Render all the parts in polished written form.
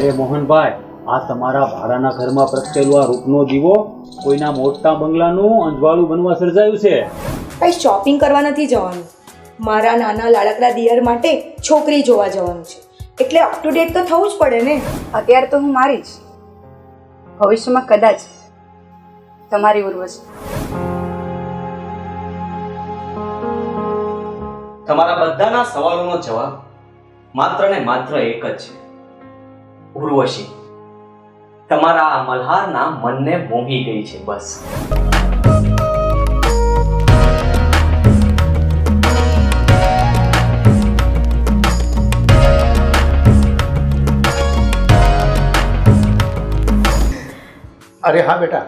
અરે મોહનભાઈ, આ તમારા ભાડાના ઘરમાં પ્રગટેલો આ રૂપનો દીવો કોઈના મોટા બંગલાનું અંજવાળું બનવા સર્જાયું છે. કઈ શોપિંગ કરવા નથી જવાનું, મારા નાના લાડકડા દિયર માટે છોકરી જોવા જવાનું છે, એટલે અપ ટુ ડેટ તો થવું જ પડે ને. અત્યારે તો હું મારી જ, ભવિષ્યમાં કદાચ તમારી ઉર્વશી. તમારા બધાના સવાલોનો જવાબ માત્ર ને માત્ર એક જ છે, ઉર્વશી. તમારા આ મલ્હારના મનને મોહી ગઈ છે, બસ. અરે હા બેટા,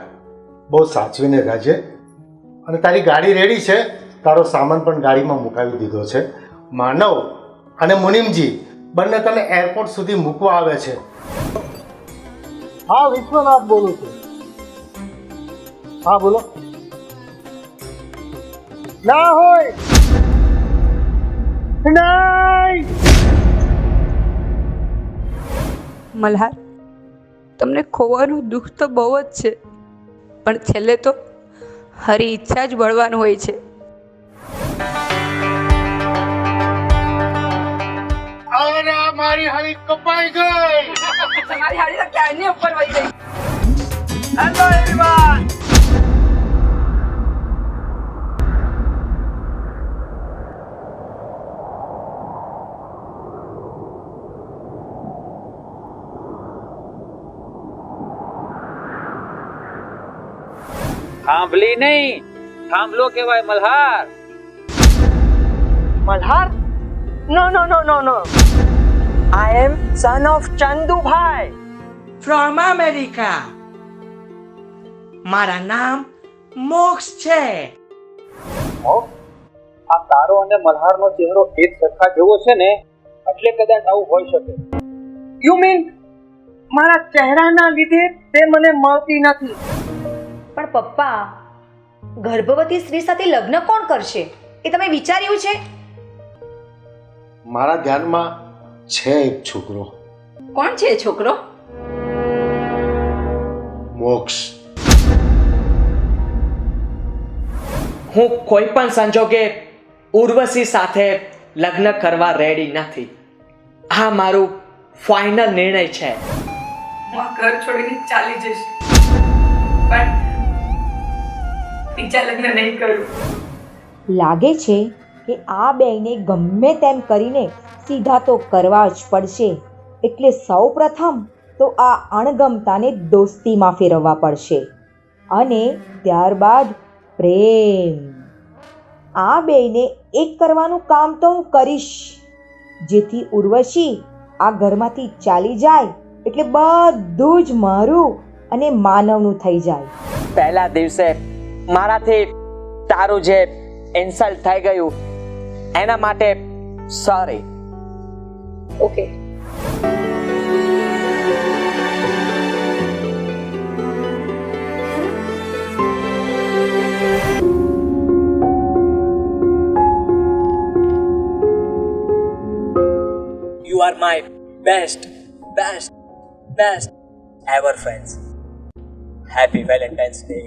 બહુ સાચવીને રહેજે. અને તારી ગાડી રેડી છે, તારો સામાન પણ ગાડીમાં મુકાવી દીધો છે. માનવ અને મુનિમજી બંને તને એરપોર્ટ સુધી મૂકવા આવે છે. હા, વિશ્વનાથ બોલું છું. હા બોલો. ના હોય નહીં. મલ્હાર, તમને ખોવાનું દુઃખ તો બહુ જ છે, પણ છેલ્લે તો હરી ઈચ્છા જ બળવાનું હોય છે. અરે મારી હાડી કપાઈ ગઈ. તમારી હાડી તો ક્યારની ઉપર વહી ગઈ. Hello everyone. થાંભલી નહીં, થાંભલો કહેવાય Malhar. Malhar? No, no, no, no, no. I am son of Chandu Bhai from America. મારા નામ મોક્ષ છે. આ તારો અને મલ્હારનો ચહેરો એક સરખા જેવો છે ને, એટલે કદાચ આવું હોઈ શકે. You mean મારા ચહેરાના લીધે તે મને મળતી નથી? પણ પપ્પા, ગર્ભવતી સ્ત્રી સાથે લગ્ન કોણ કરશે એ તમે વિચાર્યું છે? મારા ધ્યાનમાં છે એક છોકરો. કોણ છે એ છોકરો? મોક્ષ. હું કોઈ પણ સંજોગે ઉર્વશી સાથે લગ્ન કરવા રેડી નથી. આ મારું ફાઇનલ નિર્ણય છે. હું આ ઘર છોડીને ચાલી જઈશ, પણ બીજા લગ્ન નહીં કરું. લાગે છે કે આ બેયને ગમે તેમ કરીને સીધા તો કરવા જ પડશે. એટલે સૌ પ્રથમ તો આ અણગમતાને દોસ્તીમાં ફેરવવા પડશે અને ત્યારબાદ પ્રેમ. આ બેયને એક કરવાનું કામ તો હું કરીશ, જેથી ઉર્વશી આ ઘરમાંથી ચાલી જાય એટલે બધું જ મારું અને માનવનું થઈ જાય. પહેલા દિવસે મારાથી તારું જે ઇન્સલ્ટ થઈ ગયું એના માટે sorry. Okay. You are my best ever friends. Happy Valentine's Day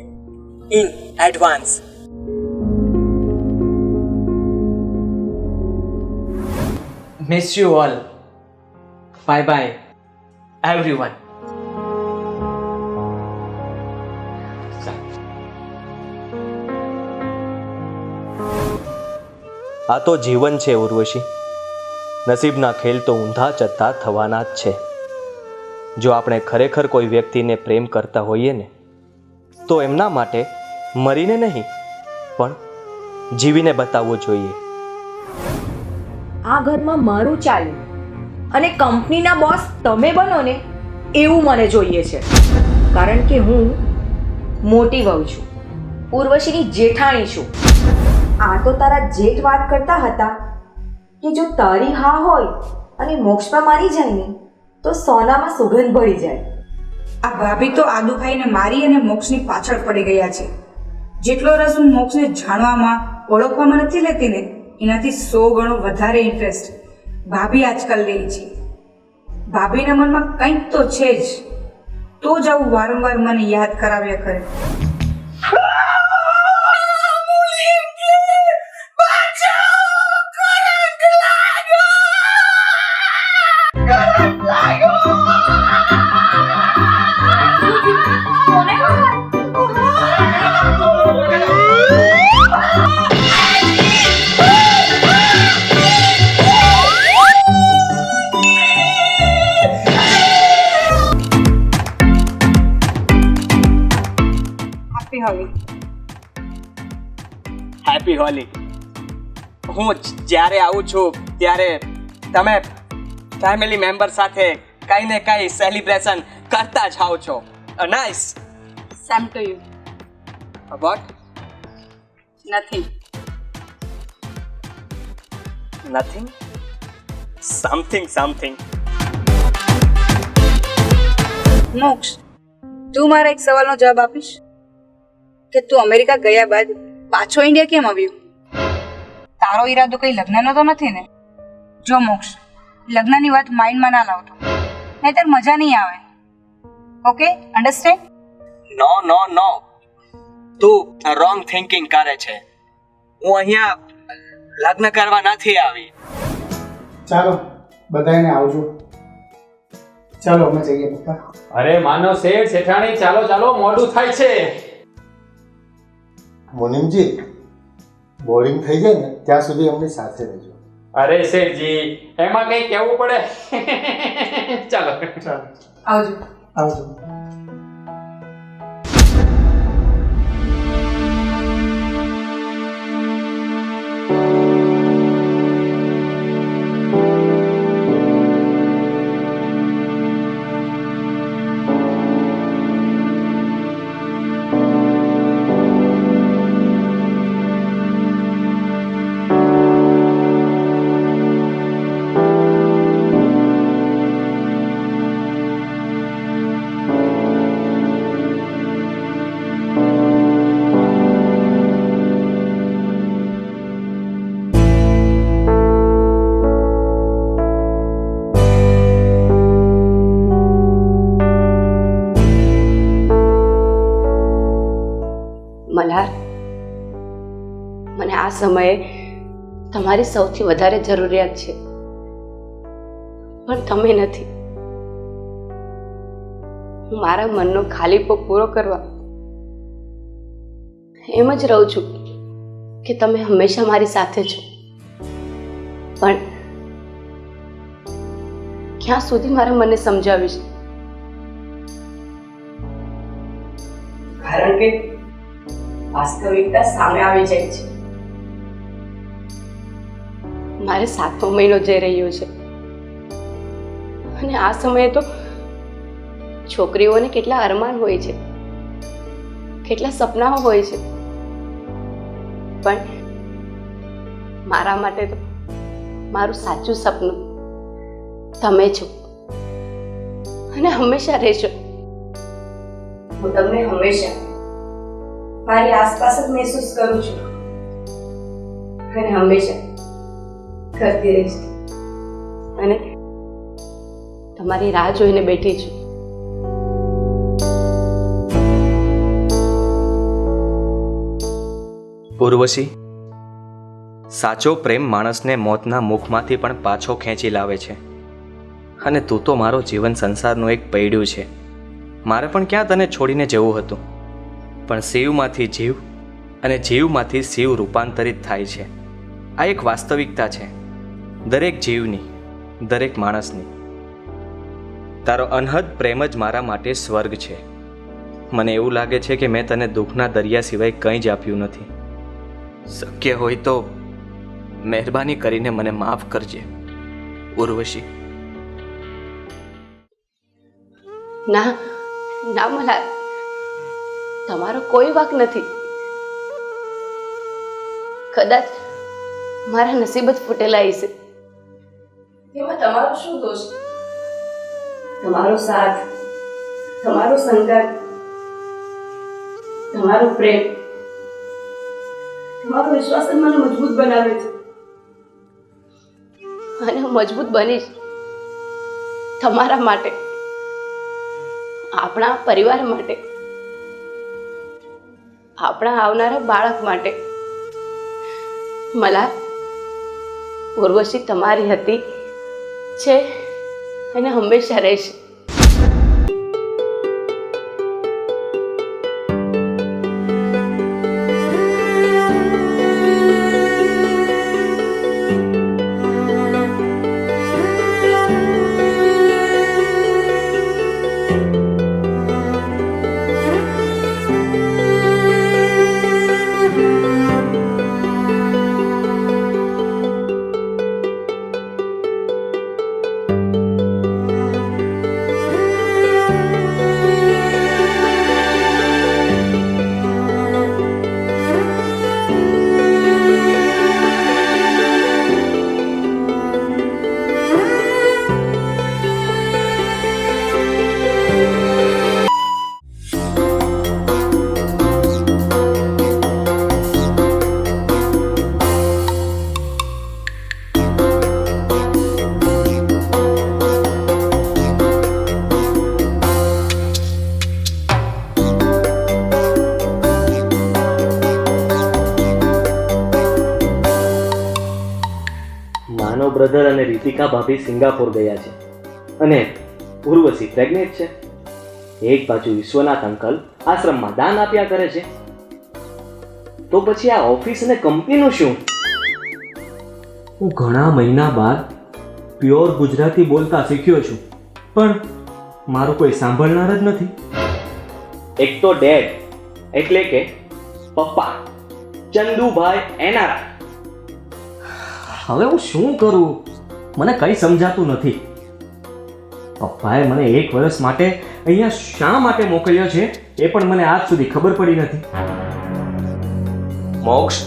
in advance. Miss you all. Bye bye, everyone. આ તો જીવન છે ઉર્વશી. નસીબના ખેલ તો ઊંધા ચત્તા થવાના જ છે. જો આપણે ખરેખર કોઈ વ્યક્તિને પ્રેમ કરતા હોઈએ ને, તો એમના માટે મરીને નહીં પણ જીવીને બતાવવું જોઈએ. આ ઘરમાં મારું ચાલ્યું અને કંપનીના બોસ તમે બનો ને એવું મને જોઈએ છે. કારણ કે હું મોટી વહુ છું, ઉર્વશીની જેઠાણી છું. આ તો તારા જેઠ વાત કરતા હતા કે જો તારી હા હોય અને મોક્ષમાં મારી જાય ને તો સોનામાં સુગંધ ભળી જાય. આ ભાભી તો આદુભાઈને મારી અને મોક્ષની પાછળ પડી ગયા છે. જેટલો રસ હું મોક્ષને જાણવામાં ઓળખવામાં નથી લેતી ને, એનાથી 100 ગણો વધારે ઇન્ટરેસ્ટ ભાભી આજકાલ લે છે. ભાભીના મનમાં કંઈક તો છે જ, તો જ આવું વારંવાર મને યાદ કરાવ્યા કરે. હેપી હોલી. હેપી હોલી. હું જ્યારે આવું છું ત્યારે તમે ફેમિલી મેમ્બર સાથે કંઈ ને કંઈ સેલિબ્રેશન કરતા જ આવો છો. Nice. Same to you. What? Nothing. Nothing. Something. Moksh, તું મારા એક સવાલનો જવાબ આપીશ કે તું અમેરિકા ગયા બાદ પાછો ઇન્ડિયા કેમ આવ્યો? તારો ઈરાદો કઈ લગ્નનો તો નથી ને? જો મોક્ષ, લગ્નની વાત માઇન્ડમાં ના લાવતો, નહીંતર મજા નહીં આવે. Okay, understand? નો. તું રોંગ થિંકિંગ કરે છે. હું અહીંયા લગ્ન કરવા નથી આવી. ચાલો બધાને આવજો. ચાલો અમે જઈએ પપ્પા. અરે માનવ શેઠ શેઠાણી, ચાલો ચાલો, મોડું થાય છે. મુનિમજી, બોરિંગ થઈ જાય ને ત્યાં સુધી અમની સાથે રહેજો. અરે શેઠજી, એમાં કઈ કહેવું પડે? ચાલો. આવજો. આવજો. મલ્હાર, મને આ સમયે તમારી સૌથી વધારે જરૂરિયાત છે, પણ તમે નથી. હું મારા મનનો ખાલીપો પૂરો કરવા એમ જ રહું છું કે તમે હંમેશા મારી સાથે છો, પણ ક્યાં સુધી મારા મને સમજાવીશ? કારણ કે વાસ્તવિકતા સામે આવી જાય છે. મારે 7મો મહિનો જઈ રહ્યો છે અને આ સમયે તો છોકરીઓને કેટલા અરમાન હોય છે, કેટલા સપનાઓ હોય છે, પણ મારા માટે તો મારું સાચું સપનું તમે છો અને હંમેશા રહેશો. હું તમને હંમેશા મારી આસપાસ જ મહેસૂસ કરું છું અને હંમેશા કરતી રહીશ અને તમારી રાહ જોઈને બેઠી છું. ઉર્વશી, સાચો પ્રેમ માણસને મોતના મુખમાંથી પણ પાછો ખેંચી લાવે છે અને તું તો મારો જીવન સંસારનું એક પૈડું છે. મારે પણ ક્યાં તને છોડીને જવું હતું, પણ શિવમાંથી જીવ અને જીવમાંથી શિવ રૂપાંતરિત થાય છે. આ એક વાસ્તવિકતા છે દરેક જીવની, દરેક માણસની. તારો અનહદ પ્રેમ જ મારા માટે સ્વર્ગ છે. મને એવું લાગે છે કે મેં તને દુઃખના દરિયા સિવાય કંઈ જ આપ્યું નથી. શક્ય હોય તો મહેરબાની કરીને મને માફ કરજે ઉર્વશી. ના ના મલ્હાર, તમારો કોઈ વાંક નથી. કદાચ મારા નસીબ જ ફૂટેલા હશે. તેમાં તમારો શું દોષ? તમારો સાથ, તમારો સંગાત, તમારો પ્રેમ, તમારો વિશ્વાસ જ મને મજબૂત બનાવે છે અને હું મજબૂત બનીશ. તમારા માટે, આપણા પરિવાર માટે, આપણા આવનારા બાળક માટે. મલા, ઉર્વશી તમારી હતી, છે અને હંમેશા રહેશે. માનવ બ્રધર અને રીતિકા ભાભી સિંગાપોર ગયા છે અને ઉર્વશી પ્રેગ્નેન્ટ છે. એક બાજુ વિશ્વનાથ અંકલ આશ્રમમાં દાન આપ્યા કરે છે, તો પછી આ ઓફિસ અને કંપનીનું શું? હું ઘણા મહિના બાદ પ્યોર ગુજરાતી બોલતા શીખ્યો છું, પણ મારું કોઈ સાંભળનાર જ નથી. એક તો ડેડ એટલે કે પપ્પા ચંદુભાઈ એનારા. હવે હું શું કરું, મને કંઈ સમજાતું નથી. પપ્પાએ મને 1 વર્ષ માટે અહીંયા શા માટે મોકલ્યો છે એ પણ મને આજ સુધી ખબર પડી નથી. મોક્ષ,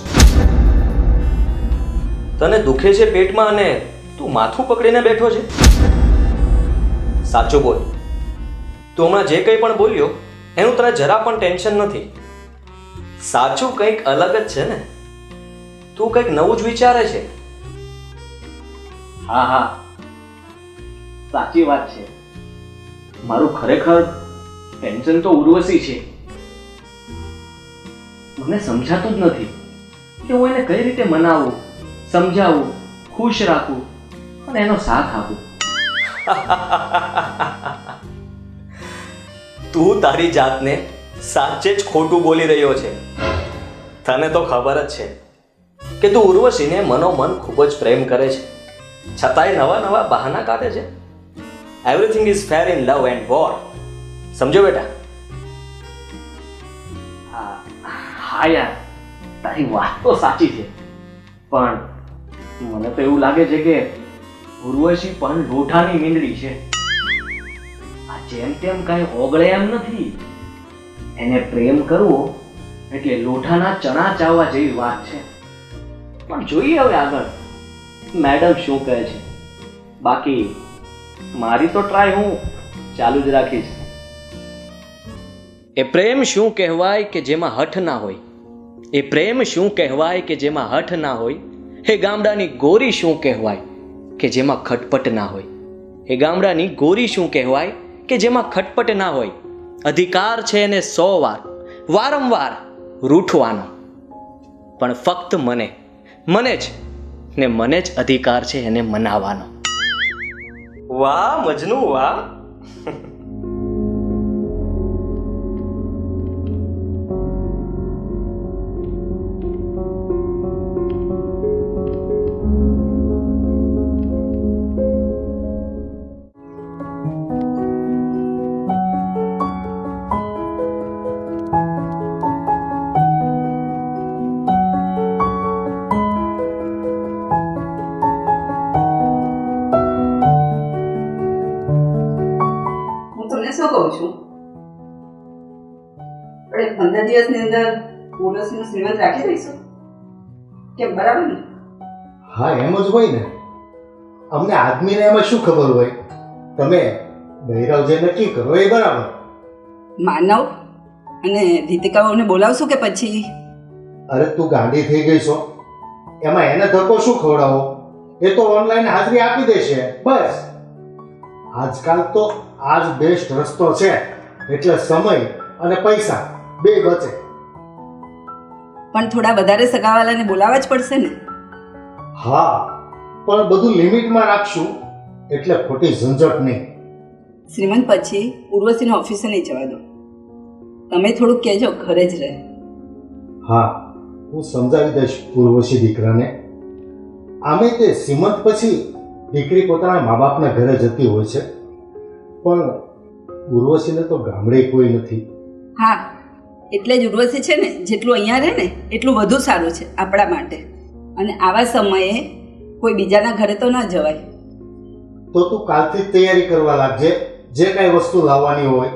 તને દુખે છે પેટમાં અને તું માથું પકડીને બેઠો છે? સાચું બોલ, તું હમણાં જે કંઈ પણ બોલ્યો એનું તને જરા પણ ટેન્શન નથી. સાચું કંઈક અલગ જ છે ને? તું કંઈક નવું જ વિચારે છે. હા હા, સાચી વાત છે. મારું ખરેખર ટેન્શન તો ઉર્વશી છે. મને સમજાતું જ નથી કે હું એને કઈ રીતે મનાવું, સમજાવું, ખુશ રાખું અને એનો સાથ આપું. તું તારી જાતને સાચે જ ખોટું બોલી રહ્યો છે. તને તો ખબર જ છે કે તું ઉર્વશીને મનોમન ખૂબ જ પ્રેમ કરે છે, છતાંય નવા નવા બહાના કાઢે છે. Everything is fair in love and war. સમજો બેટા? હા યાર, તારી વાત તો સાચી છે, પણ મને તો એવું લાગે છે કે ઉર્વશી પણ લોઢાની મીંડળી છે. આ જેમ તેમ કાંઈ ઓગળે એમ નથી. એને પ્રેમ કરવો એટલે લોઢાના ચણા ચાવવા જેવી વાત છે. પણ જોઈએ હવે આગળ મેડમ શું કહે છે. બાકી મારી તો ટ્રાય હું ચાલુ જ રાખીશ. એ પ્રેમ શું કહેવાય કે જેમાં હઠ ના હોય? એ પ્રેમ શું કહેવાય કે જેમાં હઠ ના હોય? હે ગામડાની ગોરી શું કહેવાય કે જેમાં ખટપટ ના હોય? એ ગામડાની ગોરી શું કહેવાય કે જેમાં ખટપટ ના હોય? અધિકાર છે એને 100 વાર વારંવાર રૂઠવાનો, પણ ફક્ત મને જ ને મને જ અધિકાર છે એને મનાવવાનો. વાહ મજનુ વાહ. શું કહું છું, આપણે 15 દિવસની અંદર ઉર્વશીનું શ્રીમંત રાખી દઈશું, કેમ બરાબર ને? હા, એમ જ હોય ને. અમને આદમીને એમાં શું ખબર હોય? તમે બૈરાવ જે નક્કી કરો એ બરાબર. માનવ અને રીતિકાઓને બોલાવશું કે પછી? અરે તું ગાંડી થઈ ગઈ છો. એમાં એને ધક્કો શું ખવડાવો? એ તો ઓનલાઈન હાજરી આપી દેશે બસ. આજકાલ તો આ જ બેસ્ટ રસ્તો છે, એટલે સમય અને પૈસા બે બચે. પણ થોડા વધારે સગાવાલાને બોલાવવા જ પડશે ને. હા, પણ બધું લિમિટમાં રાખશું, એટલે ખોટી ઝંઝટ નહીં. શ્રીમંત પછી ઉર્વશીને ઓફિસે નહીં જવા દો. તમે થોડુંક કહેજો, ઘરે જ રહે. હા, હું સમજાવી દઈશ ઉર્વશી દીકરાને. આમે તે સીમંત પછી દીકરી પોતાના મા બાપના ઘરે જતી હોય છે, પણ ઉર્વશીને તો ગામડે કોઈ નથી. હા, એટલે જ ઉર્વશી છે ને, જેટલું અહીંયા રહે ને એટલું વધુ સારું છે આપણા માટે. અને આવા સમયે કોઈ બીજાના ઘરે તો ન જવાય. તો તું કાલથી જ તૈયારી કરવા લાગજે. જે કાંઈ વસ્તુ લાવવાની હોય,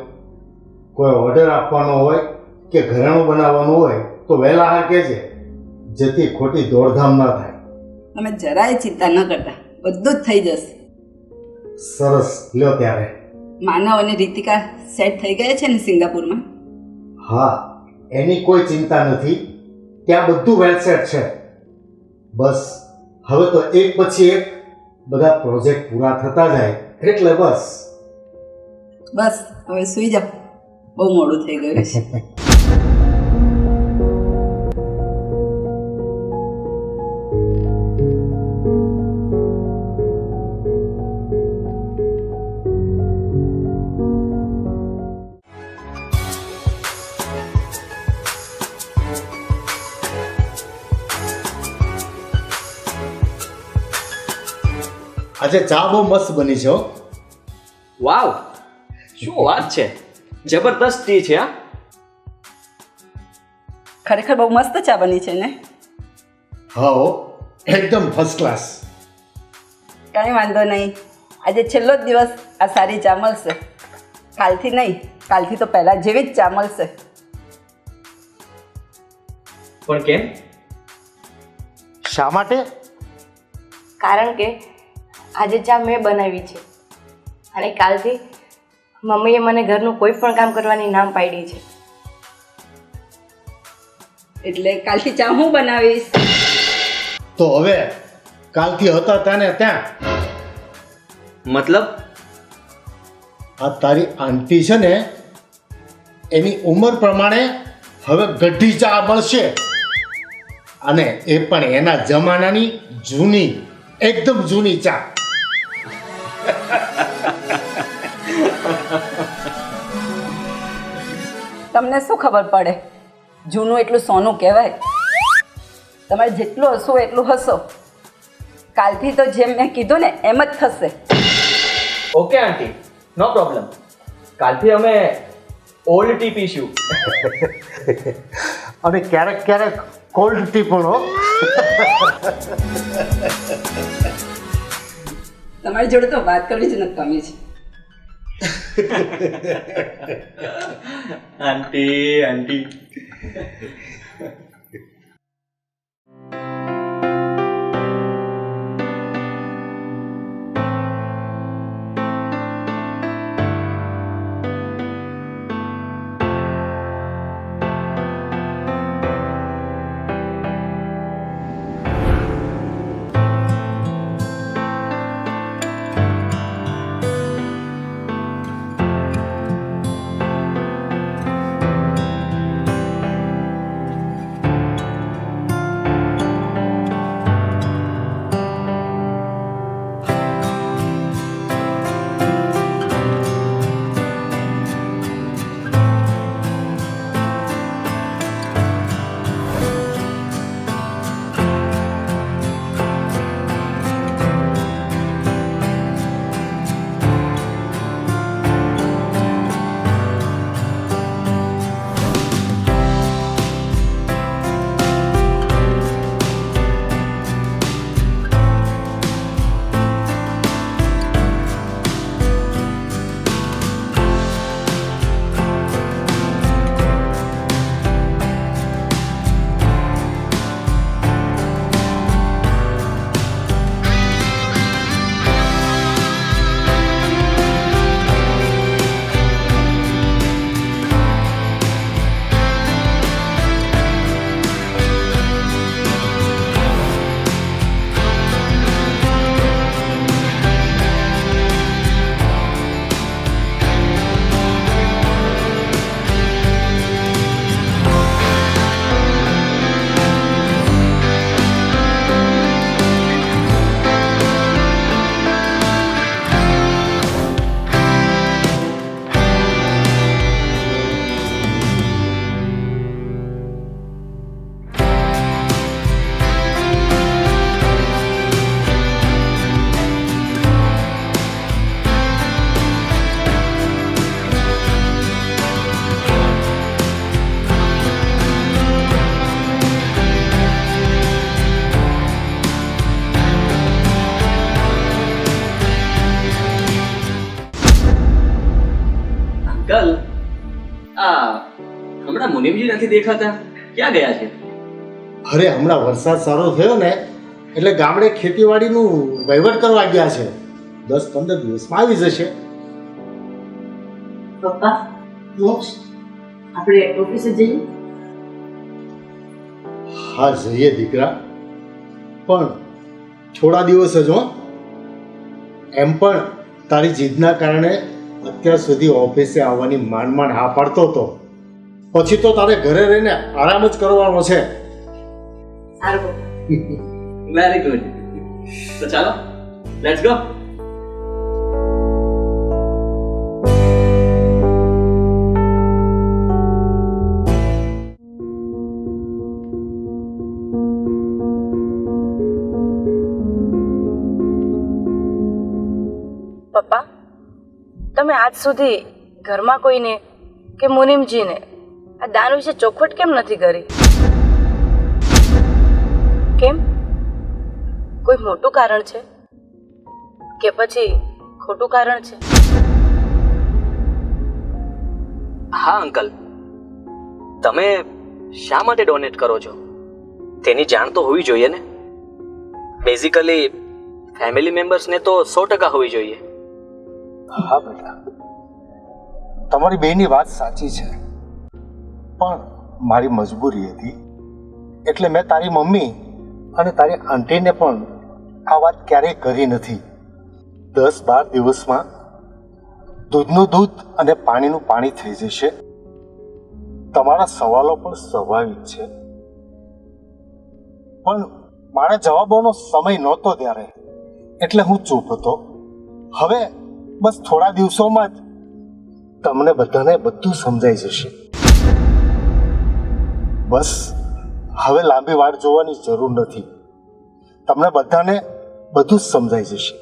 કોઈ ઓર્ડર આપવાનો હોય કે ઘરેણું બનાવવાનું હોય તો વહેલા હા કહેજે, જેથી ખોટી દોડધામ ન થાય. તમે જરાય ચિંતા ન કરતા, બધું જ થઈ જશે. સરસ, લ્યો ત્યારે. માનવ અને રીતિકા સેટ થઈ ગયા છે ને સિંગાપુરમાં? હા, એની કોઈ ચિંતા નથી, ત્યાં બધું વેલ સેટ છે. બસ હવે તો એક પછી એક બધા પ્રોજેક્ટ પૂરા થતા જાય એટલે બસ. બસ હવે સૂઈ જાઓ, બહુ મોડું થઈ ગયું છે. આજે ચા બહુ મસ્ત બની છે હો. વાવ, શું વાત છે, જબરદસ્ત ટી છે. હા, ખરેખર બહુ મસ્ત ચા બની છે ને. હા હો, એકદમ ફર્સ્ટ ક્લાસ. કાંઈ વાંધો નહીં, આજે છેલ્લો જ દિવસ આ સારી ચા મળશે. કાલથી નહીં, કાલથી તો પહેલાં જેવી જ ચા મળશે. પણ કેમ? શા માટે? કારણ કે આજે ચા મેં બનાવી છે અને કાલથી મમ્મીએ મને ઘરનું કોઈ પણ કામ કરવાની નામ પાડી છે. એટલે કાલથી ચા હું બનાવીશ. તો હવે કાલથી હતા ત્યાં ને ત્યાં. મતલબ? આ તારી આંટી છે ને, એની ઉંમર પ્રમાણે હવે ગઢી ચા મળશે, અને એ પણ એના જમાનાની જૂની, એકદમ જૂની ચા. તમને શું ખબર પડે, જૂનું એટલું સોનું કહેવાય. તમારે જેટલું હશો એટલું હશો. કાલથી તો જેમ મેં કીધું ને એમ જ થશે. ઓકે આંટી, નો પ્રોબ્લેમ. કાલથી અમે ઓલ્ડ ટી પીશું. અને ક્યારેક ક્યારેક કોલ્ડ ટી પણ હો. તમારી જોડે તો વાત કરવી જ નથી ગમે છે. આંટી આંટી. મુનિમજી નથી દેખાતા, ક્યાં ગયા છે? અરે હમણાં વરસાદ સારો થયો ને એટલે ગામડે ખેતીવાડીનું વહીવટ કરવા ગયા છે. 10-15 દિવસમાં આવી જશે. પપ્પા મોક્ષ આપણે ઓફિસે જઈએ. હા જઈએ દીકરા, પણ થોડા દિવસ જ હો. એમ પણ તારી જીદના કારણે અત્યાર સુધી ઓફિસે આવવાની માંડ હા પાડતો હતો. પછી તો તારે ઘરે રહીને આરામ જ કરવાનો છે. સારું. Very good. તો ચાલો, લેટ્સ ગો. પપ્પા, તમે આજ સુધી ઘરમાં કોઈને કે મુનિમજીને આ દાન વિશે ચોખવટ કેમ નથી કરી? કેમ? કોઈ મોટું કારણ છે કે પછી ખોટું કારણ છે? હા અંકલ, તમે શા માટે ડોનેટ કરો છો તેની જાણ તો હોવી જોઈએ ને. બેઝિકલી ફેમિલી મેમ્બર્સને તો 100% હોવી જોઈએ. હા બેટા, તમારી બેની વાત સાચી છે, પણ મારી મજબૂરી હતી એટલે મેં તારી મમ્મી અને તારી આંટીને પણ આ વાત ક્યારેય કરી નથી. 10-12 દિવસમાં દૂધનું દૂધ અને પાણીનું પાણી થઈ જશે. તમારા સવાલો પણ સ્વાભાવિક છે, પણ મારા જવાબોનો સમય નહોતો ત્યારે, એટલે હું ચૂપ હતો. હવે બસ થોડા દિવસોમાં જ તમને બધાને બધું સમજાઈ જશે. બસ હવે લાંબી વાટ જોવાની જરૂર નથી. તમને બધાને બધું જ સમજાઈ જશે.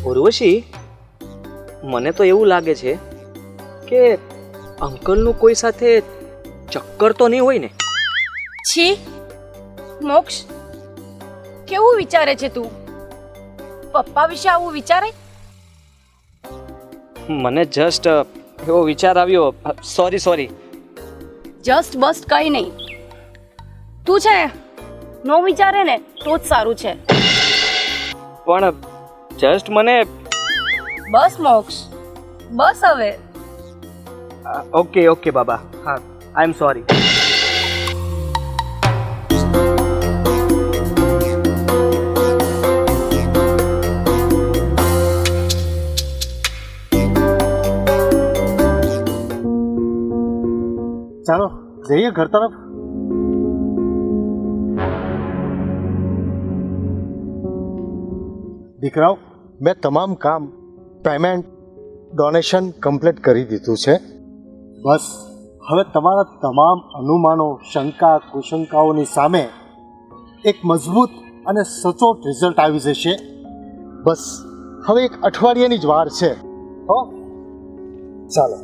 ઉર્વશી, મને તો એવું લાગે છે કે અંકલનું કોઈ સાથે ચક્કર તો નહીં હોય ને? છી મોક્ષ, કેવું વિચારે છે તું? પપ્પા વિશે આવું વિચારે? મને જસ્ટ એવો વિચાર આવ્યો. સોરી. જસ્ટ બસ્ટ કઈ નહીં. તું છે નો વિચારે ને તો જ સારું છે. પણ જસ્ટ મને બસ મોક્ષ, બસ હવે. ઓકે બાબા, હા, આઈ એમ સોરી. ચાલો જઈએ ઘર તરફ. દીકરાઓ, મેં તમામ કામ, પેમેન્ટ, ડોનેશન કમ્પ્લીટ કરી દીધું છે. બસ હવે તમારા તમામ અનુમાનો, શંકા કુશંકાઓની સામે એક મજબૂત અને સચોટ રિઝલ્ટ આવી જશે. બસ હવે એક અઠવાડિયાની જ વાર છે. હો, ચાલો.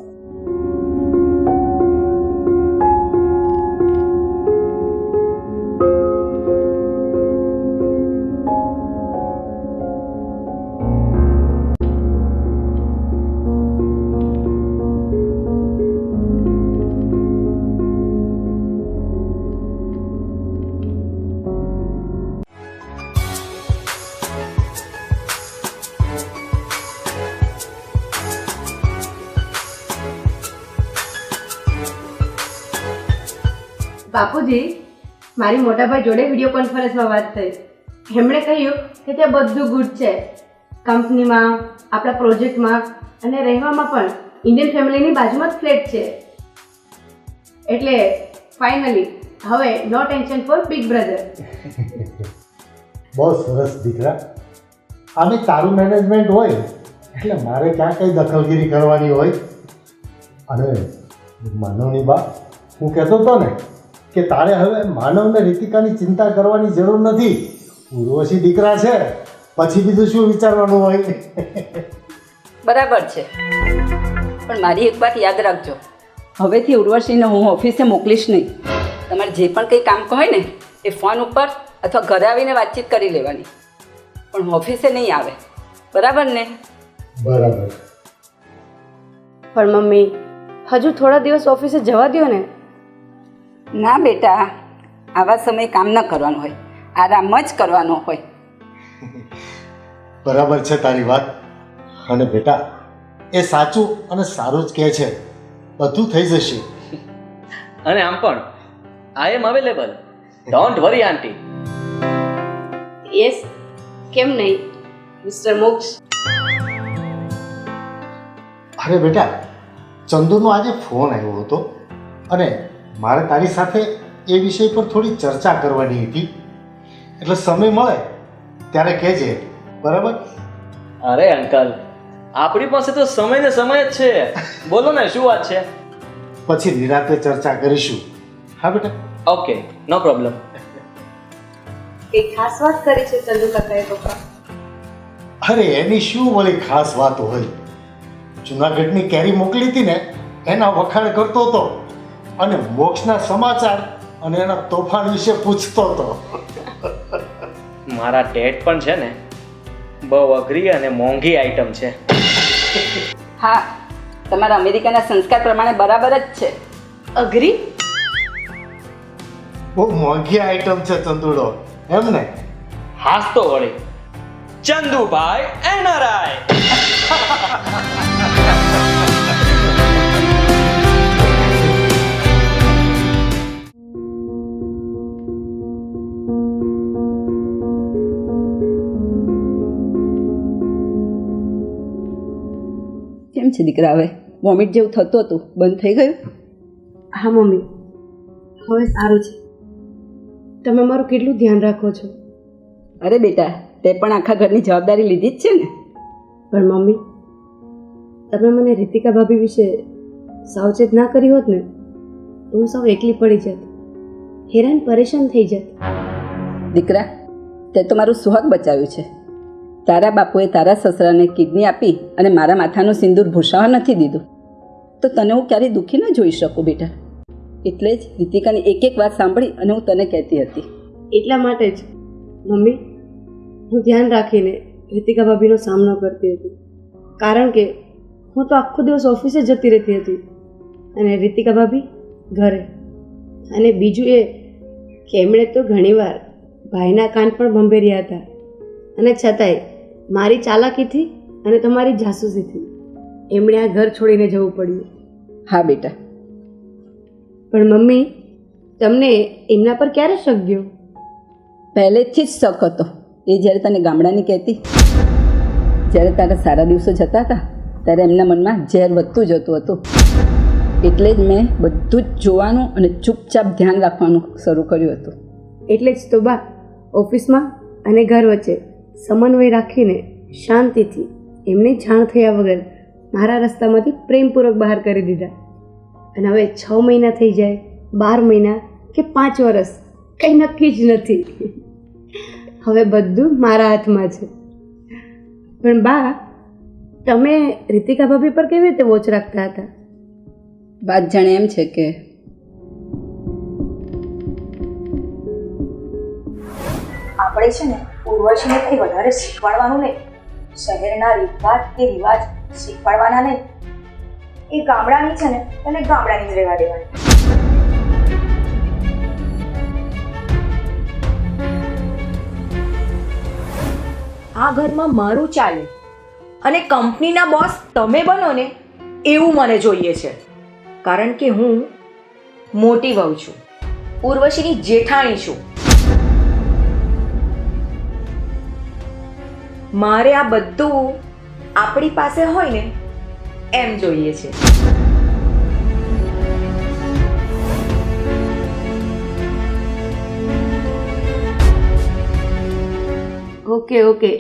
બાપુજી, મારી મોટાભાઈ જોડે વિડીયો કોન્ફરન્સમાં વાત થઈ. એમણે કહ્યું કે ત્યાં બધું ગુડ છે, કંપનીમાં, આપણા પ્રોજેક્ટમાં અને રહેવામાં પણ ઇન્ડિયન ફેમિલીની બાજુમાં જ ફ્લેટ છે. એટલે ફાઇનલી હવે નો ટેન્શન ફોર બિગ બ્રધર. બહુ સરસ દીકરા. આમે તારું મેનેજમેન્ટ હોય એટલે મારે ક્યાં કઈ દખલગીરી કરવાની હોય. અને માનવની બા, હું કહેતો હતો ને કે તારે હવે માનવને રીતિકાની ચિંતા કરવાની જરૂર નથી. ઉર્વશી દીકરા છે, પછી બીજું શું વિચારવાનું હોય. બરાબર છે, પણ મારી એક વાત યાદ રાખજો, હવેથી ઉર્વશીને હું ઓફિસે મોકલીશ નહીં. તમારે જે પણ કંઈ કામ હોય ને એ ફોન ઉપર અથવા ઘરે આવીને વાતચીત કરી લેવાની, પણ ઓફિસે નહીં આવે. બરાબર ને? બરાબર. પણ મમ્મી, હજુ થોડા દિવસ ઓફિસે જવા દો ને. ના બેટા, આવા સમયે કામ ન કરવાનું હોય, આરામ જ કરવાનો હોય. બરાબર છે તારી વાત. અને બેટા, એ સાચું અને સારું જ કહે છે. બધું થઈ જશે. અને આમ પણ I am available. Don't worry aunty. Yes, કેમ નહીં મિસ્ટર મોક્ષ? અરે બેટા, ચંદુનો આજે ફોન આવ્યો હતો અને મારે તારી સાથે એ વિષય પર થોડી ચર્ચા કરવાની હતી. એટલે સમય મળે ત્યારે કહેજે. બરાબર? અરે અંકલ, આપણી પાસે તો સમય ને સમય જ છે. બોલો ને, શું વાત છે? પછી નિરાતે ચર્ચા કરીશું. હા બેટા? ઓકે, નો પ્રોબ્લેમ. એક ખાસ વાત કરી છે ચંદુ કાકાએ પપ્પા. અરે એની શું વળી ખાસ વાત હોય. જુનાગઢની કેરી મોકલી હતી ને એના વખાણ કરતો હતો અને મોક્ષના સમાચાર અને એના તોફાન વિશે પૂછતો હતો. મારા ડેટ પણ છે ને બહુ અઘરી અને મોંઘી આઈટમ છે. હા, તમારા અમેરિકાના સંસ્કાર પ્રમાણે બરાબર જ છે. અઘરી? બહુ મોંઘી આઈટમ છે ચંદુડો, એમ ને? હાસ તો વળી ચંદુભાઈ એનઆરઆઈ. કેમ છે દીકરા? હવે વોમિટ જેવું થતું હતું, બંધ થઈ ગયું? હા મમ્મી, હવે સારું છે. તમે મારું કેટલું ધ્યાન રાખો છો. અરે બેટા, તે પણ આખા ઘરની જવાબદારી લીધી જ છે ને. પણ મમ્મી, તમે મને રીતિકા ભાભી વિશે સાવચેત ના કરી હોત ને તો હું સાવ એકલી પડી જત, હેરાન પરેશાન થઈ જત. દીકરા, તે તો મારું સુહાગ બચાવ્યું છે. તારા બાપુએ તારા સસરાને કિડની આપી અને મારા માથાનું સિંદૂર ભૂષાવા નથી દીધું, તો તને હું ક્યારેય દુઃખી ન જોઈ શકું બેટા. એટલે જ રીતિકાની એક એક વાત સાંભળી અને હું તને કહેતી હતી. એટલા માટે જ મમ્મી, હું ધ્યાન રાખીને રીતિકા ભાભીનો સામનો કરતી હતી, કારણ કે હું તો આખો દિવસ ઓફિસે જતી રહેતી હતી અને રીતિકા ભાભી ઘરે. અને બીજું એ કે એમણે તો ઘણીવાર ભાઈના કાન પણ ભંભેર્યા હતા, અને છતાંય મારી ચાલાકીથી અને તમારી જાસૂસીથી એમણે આ ઘર છોડીને જવું પડ્યું. હા બેટા. પણ મમ્મી, તમને એમના પર ક્યારે શક ગયો? પહેલેથી જ શક હતો. એ જ્યારે તને ગામડાની કહેતી, જ્યારે તારા સારા દિવસો જતા હતા ત્યારે એમના મનમાં ઝેર વધતું જતું હતું. એટલે જ મેં બધું જ જોવાનું અને ચૂપચાપ ધ્યાન રાખવાનું શરૂ કર્યું હતું. એટલે જ તો બા, ઓફિસમાં અને ઘર વચ્ચે સમન્વય રાખીને શાંતિથી એમને જાણ થયા વગર મારા રસ્તામાંથી પ્રેમપૂર્વક બહાર કરી દીધા. અને હવે 6 મહિના થઈ જાય, 12 મહિના કે 5 વર્ષ, કંઈ નક્કી જ નથી. હવે બધું મારા હાથમાં છે. પણ બા, તમે રીતિકા ભાભી પર કેવી રીતે વોચ રાખતા હતા? વાત જાણે એમ છે કે આપણે છે ને ઉર્વશીને કંઈ વધારે શીખવાડવાનું નહીં, શહેરના રીતભાત કે રિવાજ શીખવાડવાના નહીં. એ ગામડાની છે ને તેને ગામડાની જ રહેવા દેવાની. આ ઘરમાં મારું ચાલે અને કંપનીના બોસ તમે બનો ને એવું મને જોઈએ છે, કારણ કે હું મોટી વહુ છું, ઉર્વશીની જેઠાણી છું. મારે આ બધું આપણી પાસે હોય ને એમ જોઈએ છે. Okay okay,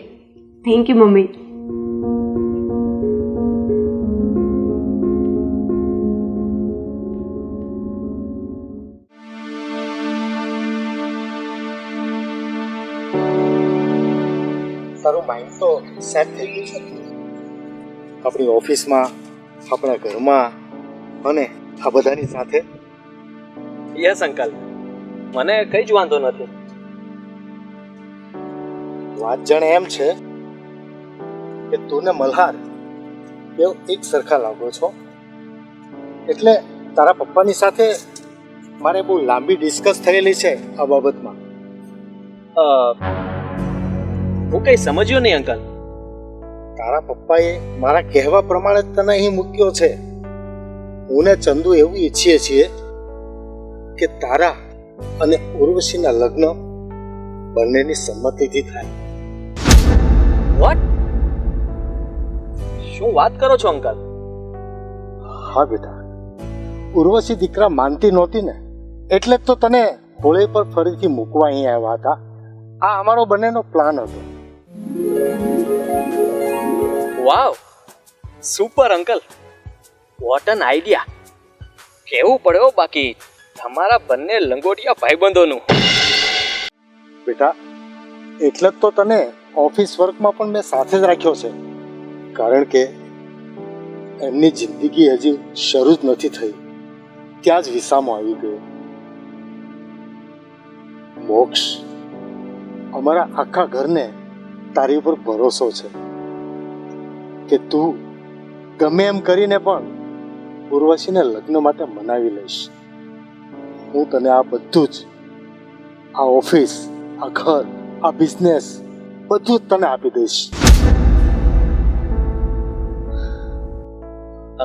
thank you mummy. તારું માઇન્ડ તો સેટ થઈ ગયું છે ને? આપણી ઓફિસમાં, આપણા ઘરમાં અને આ બધાની સાથે. યસ અંકલ, મને કંઈ જ વાંધો નથી. વાત જાણે એમ છે કે તું ને મલ્હાર બેવ એક સરખા લાગો છો, એટલે તારા પપ્પાની સાથે મારે બહુ લાંબી ડિસ્કસ થયેલી છે આ બાબતમાં. હું કંઈ સમજ્યો નહીં અંકલ. તારા પપ્પાએ મારા કહેવા પ્રમાણે જ તને અહીં મૂક્યો છે. હું ને ચંદુ એવું ઈચ્છીએ છીએ કે તારા અને ઉર્વશીના લગ્ન બંનેની સંમતિથી થાય. વોટ? શું વાત કરો છો અંકલ? હા બેટા, ઉર્વશી દીકરા માનતી નહોતી ને, એટલે જ તો તને હોળી પર ફરીથી મૂકવા અહીં આવ્યા હતા. આ અમારો બંનેનો પ્લાન હતો. Wow, super uncle, what an idea. કેવું પડ્યો બાકી તમારા બંને લંગોટિયા ભાઈબંધોનું. બેટા, એટલે જ તો તને ઓફિસ વર્કમાં પણ મેં સાથે જ રાખ્યો છે, કારણ કે એમની જિંદગી હજી શરૂ જ નથી થઈ, ત્યાં જ વિસામો આવી ગયો. મોક્ષ, અમારા આખા ઘરને તારી ઉપર ભરોસો છે કે તું ગમે એમ કરીને પણ ઉર્વશીને લગ્ન માટે મનાવી લઈશ. હું તને આ બધું જ, આ ઓફિસ, આ ઘર, આ બિઝનેસ બધું જ તને આપી દઈશ.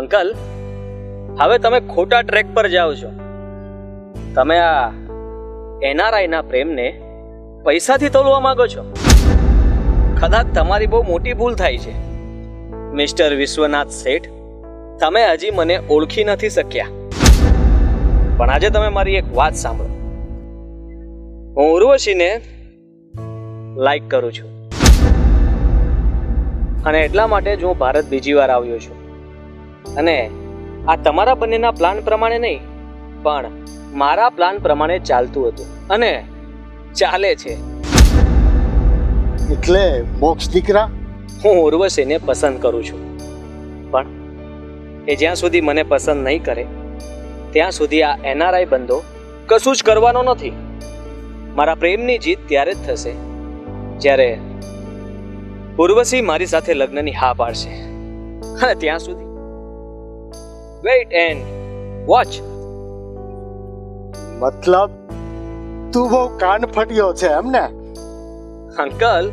અંકલ, હવે તમે ખોટા ટ્રેક પર જાઓ છો. તમે આ NRI ના પ્રેમને પૈસાથી તોલવા માંગો છો. કદાચ તમારી બહુ મોટી ભૂલ થાય છે મિસ્ટર વિશ્વનાથ શેઠ. તમે હજી મને ઓળખી નથી શક્યા, પણ આજે તમે મારી એક વાત સાંભળો. હું ઉર્વશીને લાઈક કરું છું, અને એટલા માટે જ હું ભારત બીજી વાર આવ્યો છું. અને આ તમારા બંનેના પ્લાન પ્રમાણે નહીં, પણ મારા પ્લાન પ્રમાણે ચાલતું હતું અને ચાલે છે. એટલે મોક્ષ દીકરા, હું ઉર્વશીને પસંદ કરું છું, પણ એ જ્યાં સુધી મને પસંદ નહીં કરે ત્યાં સુધી આ NRI બંધો કશું જ કરવાનો નથી. મારા પ્રેમની જીત ત્યારે જ થશે જ્યારે ઉર્વશી મારી સાથે લગ્નની હા પાડશે. અને ત્યાં સુધી વેઇટ એન્ડ વોચ. મતલબ તું બહુ કાન ફટ્યો છે એમ ને? અંકલ,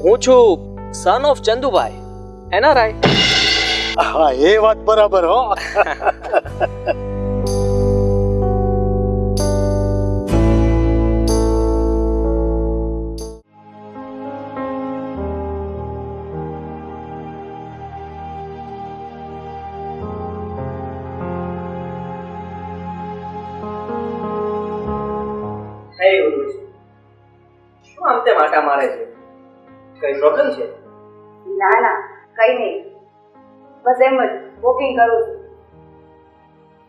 હું છું સન ઓફ ચંદુભાઈ, NRI. હા, એ વાત બરાબર હો. શું આમ તેમ આટા મારે છે? કઈ પ્રોબ્લેમ છે? ના ના, કઈ નહીં, બસ એમ જ વોકિંગ કરું છું.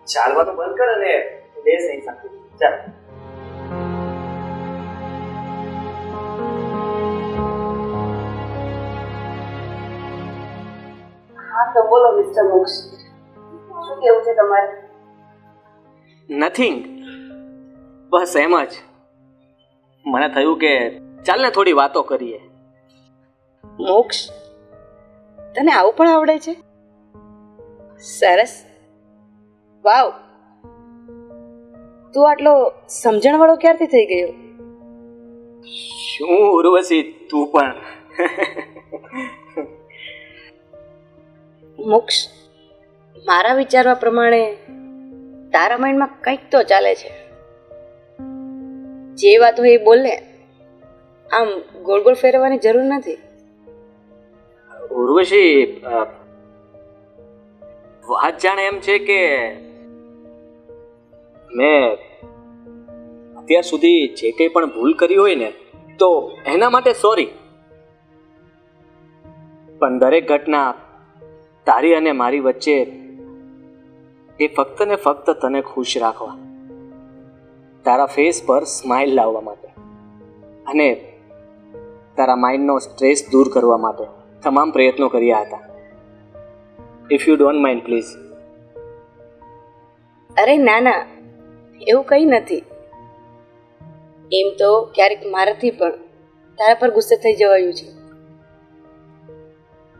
ચાલવાનું બંધ કર અને બેસ અહીં સાથે. ચાલ. હા તો બોલો મિસ્ટર મોક્ષ, શું કેવું છે તમારે? નથિંગ, બસ એમ જ. મને થયું કે ચાલ ને થોડી વાતો કરીએ. મોક્ષ, તને આવું પણ આવડે છે? સરસ, વાવ. તું આટલો સમજણવાળો ક્યારથી થઈ ગયો? શું ઉર્વશી, તું પણ. મોક્ષ, મારા વિચારવા પ્રમાણે તારા માઇન્ડમાં કંઈક તો ચાલે છે. જે વાત હોય એ બોલ ને, આમ ગોળ ગોળ ફેરવવાની જરૂર નથી. ઉર્વશી, વાત જાણે એમ છે કે મેં અત્યાર સુધી જે કંઈ પણ ભૂલ કરી હોય ને તો એના માટે સોરી, પણ દરેક ઘટના તારી અને મારી વચ્ચે એ ફક્ત ને ફક્ત તને ખુશ રાખવા, તારા ફેસ પર સ્માઇલ લાવવા માટે અને તારા માઇન્ડનો સ્ટ્રેસ દૂર કરવા માટે તમામ પ્રયત્નો કર્યા હતા. If you don't mind please. અરે ના ના, એવું કંઈ નથી. એમ તો ક્યારેક મારાથી પણ તારા પર ગુસ્સે થઈ જવાયું છે,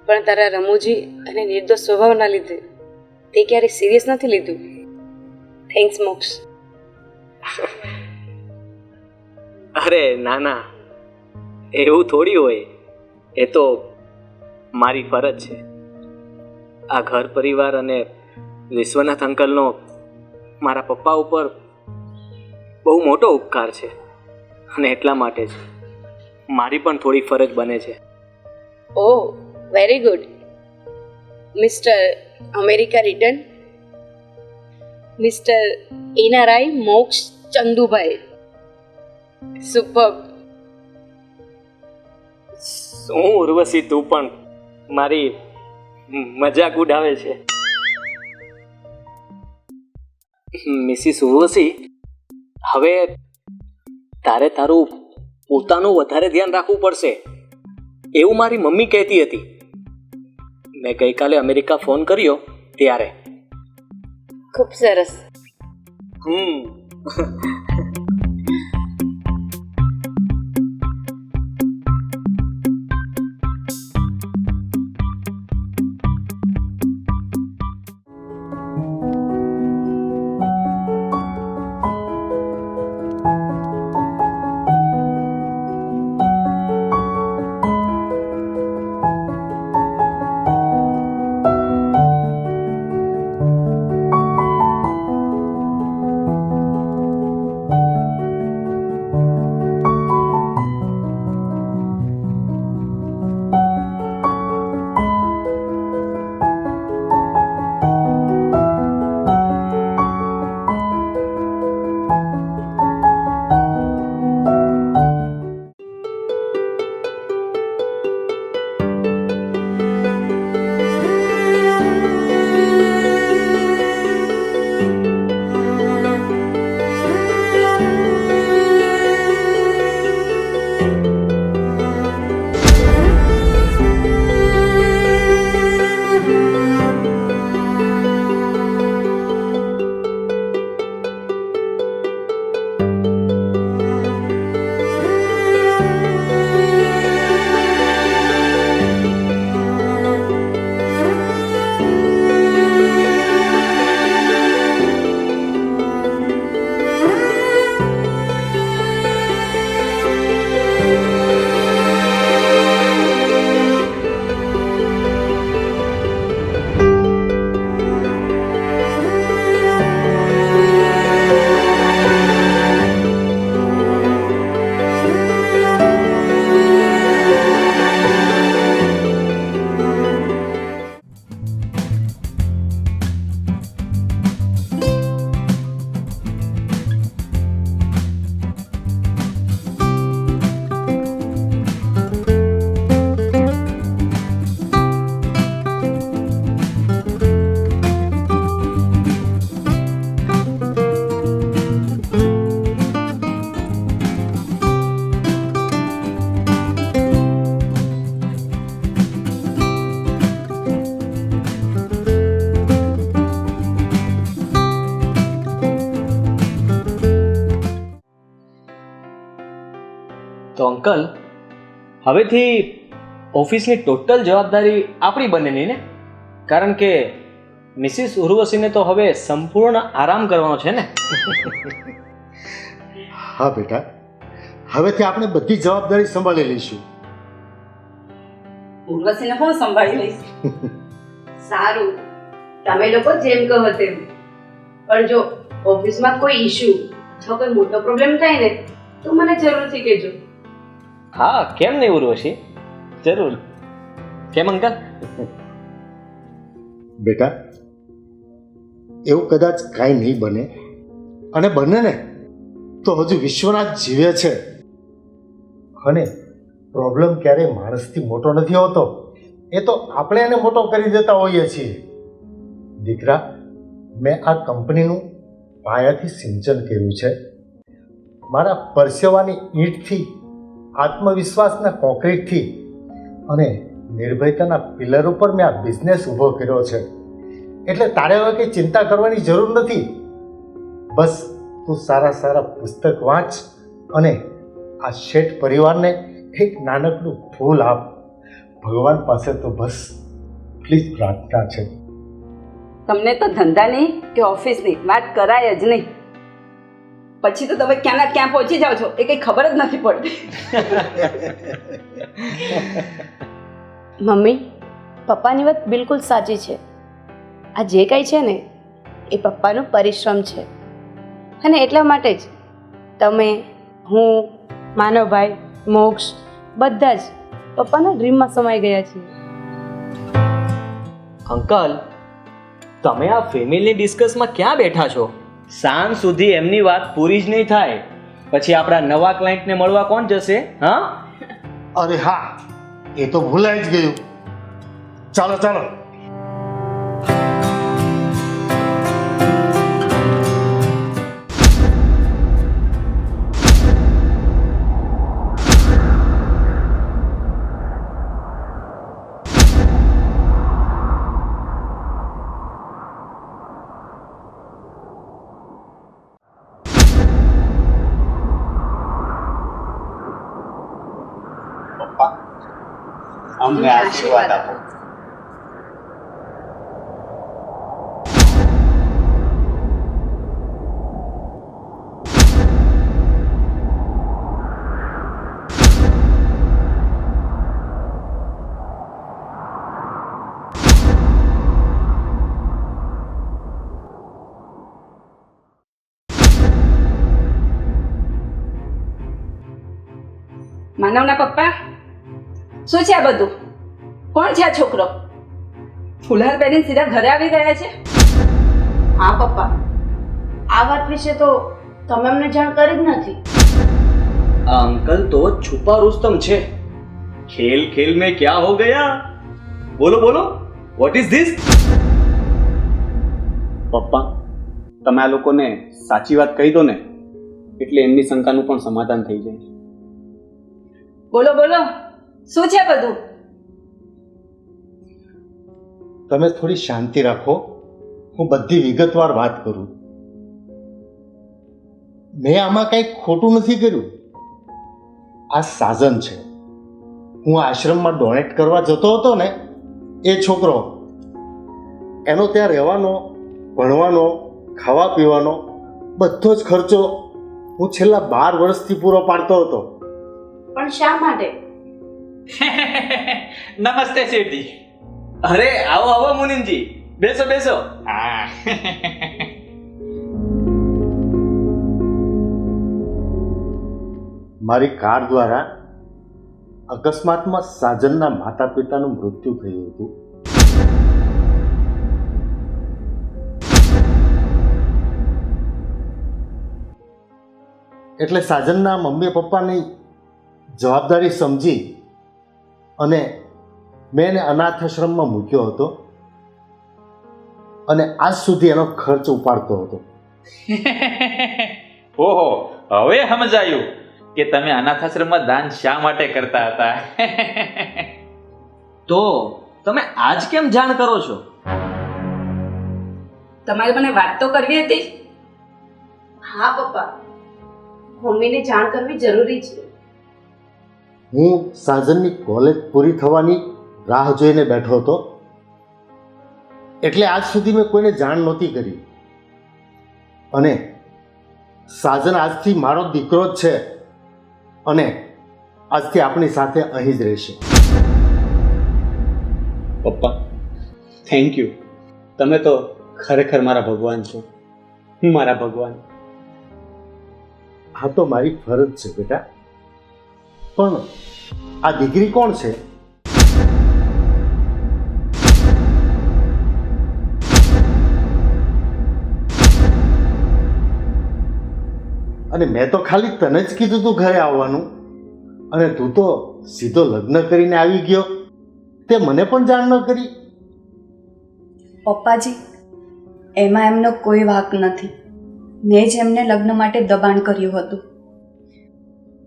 પણ તારા રમૂજી અને નિર્દોષ સ્વભાવના લીધે તે ક્યારેય સિરિયસ નથી લીધું. થેન્ક્સ મોક્ષ. અરે ના ના, એવું થોડી હોય, એ તો મારી ફરજ છે. આ ઘર પરિવાર અને વિશ્વનાથ અંકલનો મારા પપ્પા ઉપર બહુ મોટો ઉપકાર છે અને એટલા માટે જ મારી પણ થોડી ફરજ બને છે. Oh very good. Mister America return, mister NRI Moksh Chandubhai. Super. શું ઉર્વશી, તું પણ મારી મજાક ઉડાવે છે? મિસિસ ઉર્વશી, હવે તારે તારું પોતાનું વધારે ધ્યાન રાખવું પડશે એવું મારી મમ્મી કહેતી હતી. મેં ગઈકાલે અમેરિકા ફોન કર્યો ત્યારે. ખૂબ સરસ. તો અંકલ, હવેથી ઓફિસની ટોટલ જવાબદારી આપણી બંનેની ને? કારણ કે મિસિસ ઉર્વશીને તો હવે સંપૂર્ણ આરામ કરવાનો છે ને? હા બેટા, હવેથી આપણે બધી જવાબદારી સંભાળી લઈશું. ઉર્વશીને હું સંભાળી લઈશ. સારું, તમે લોકો જેમ કહો તેમ. પણ જો ઓફિસમાં કોઈ ઇશ્યુ અથવા કોઈ મોટો પ્રોબ્લેમ થાય ને તો મને જરૂરથી કહેજો. હા, કેમ નહીં ઉર્વશી, જરૂર. કેમ અંકલ? બેટા, એવું કદાચ કાંઈ નહીં બને, અને બને ને તો હજુ વિશ્વનાથ જીવે છે. અને પ્રોબ્લેમ ક્યારેય માણસથી મોટો નથી હોતો, એ તો આપણે એને મોટો કરી દેતા હોઈએ છીએ. દીકરા, મેં આ કંપનીનું પાયાથી સિંચન કર્યું છે. મારા પરસેવાની ઈંટથી, આત્મવિશ્વાસના કોન્ક્રીટથી અને નિર્ભયતાના પિલર ઉપર મેં આ બિઝનેસ ઊભો કર્યો છે. એટલે તારે હવે કંઈ ચિંતા કરવાની જરૂર નથી. બસ તું સારા સારા પુસ્તક વાંચ અને આ શેઠ પરિવારને એક નાનકડું ફૂલ આપ. ભગવાન પાસે તો બસ પ્લીઝ પ્રાર્થના છે. તમને તો ધંધાની કે ઓફિસની વાત કરાય જ નહીં. પછી તો તમે ક્યાંના ક્યાં પહોંચી જાઓ છો એ કંઈ ખબર જ નથી પડતી. મમ્મી, પપ્પાની વાત બિલકુલ સાચી છે. આ જે કાંઈ છે ને એ પપ્પાનો પરિશ્રમ છે, અને એટલા માટે જ તમે, હું, માનવભાઈ, મોક્ષ બધા જ પપ્પાના ડ્રીમમાં સમાઈ ગયા છીએ. અંકલ, તમે આ ફેમિલી ડિસ્કસમાં ક્યાં બેઠા છો? સાંજ સુધી એમની વાત પૂરી જ નહીં થાય, પછી આપણા નવા ક્લાયન્ટને મળવા કોણ જશે? હા, અરે હા, એ તો ભૂલાઈ જ ગયું. ચાલો ચાલો. અમને આશીર્વાદ આપો. માનવના પપ્પા, શું છે આ બધું? કોણ છે આ છોકરો? ફુલહાર પહેરીને સીધા ઘરે આવી ગયા છે. હા પપ્પા, આ વાત વિશે તો તમે અમને જાણ કરી જ નથી. આ અંકલ તો છુપા રુસ્તમ છે. ખેલ ખેલ મેં ક્યા હો ગયા? બોલો બોલો, વોટ ઇઝ ધીસ? પપ્પા, તમે આ લોકોને સાચી વાત કહી દો ને, એટલે એમની શંકાનું પણ સમાધાન થઈ જાય. બોલો બોલો, શું છે બધું? તમે થોડી શાંતિ રાખો, હું બધી વિગતવાર વાત કરું. મેં આમાં કંઈ ખોટું નથી કર્યું. આ સાજન છે. હું આશ્રમમાં ડોનેટ કરવા જતો હતો ને, એ છોકરો, એનો ત્યાં રહેવાનો, ભણવાનો, ખાવા પીવાનો બધો જ ખર્ચો હું છેલ્લા 12 વર્ષથી પૂરો પાડતો હતો. પણ શા માટે? નમસ્તે શેઠજી. અરે આવો આવો મુનિમજી, બેસો બેસો. હા. મારી કાર દ્વારા અકસ્માતમાં સાજનના માતા પિતાનું મૃત્યુ થયું હતું. એટલે સાજનના મમ્મી પપ્પાની જવાબદારી સમજી અને મેં એને અનાથ આશ્રમમાં મૂક્યો હતો અને આજ સુધી એનો ખર્ચ ઉપાડતો હતો. ઓહો, હવે સમજાયું કે તમે અનાથાશ્રમમાં દાન શા માટે કરતા હતા. તો તમે આજ કેમ જાણ કરો છો? તમારે મને વાત તો કરવી હતી. હા પપ્પા, મમ્મીને જાણ કરવી જરૂરી છે. હું સાજનની કોલેજ પૂરી થવાની રાહ જોઈને બેઠો હતો, એટલે આજ સુધી મેં કોઈને જાણ નહોતી કરી. અને સાજન આજથી મારો દીકરો જ છે અને આજથી આપણી સાથે અહીં જ રહેશે. પપ્પા, થેન્ક યુ. તમે તો ખરેખર મારા ભગવાન છો. મારા ભગવાન. હા, તો મારી ફરજ છે બેટા. પણ આ દીકરી કોણ છે? અને મેં તો ખાલી તને જ કીધું તું ઘરે આવવાનું, અને તું તો સીધો લગ્ન કરીને આવી ગયો. તે મને પણ જાણ ન કરી. પપ્પાજી, એમાં એમનો કોઈ વાંક નથી. મેં જ એમને લગ્ન માટે દબાણ કર્યું હતું,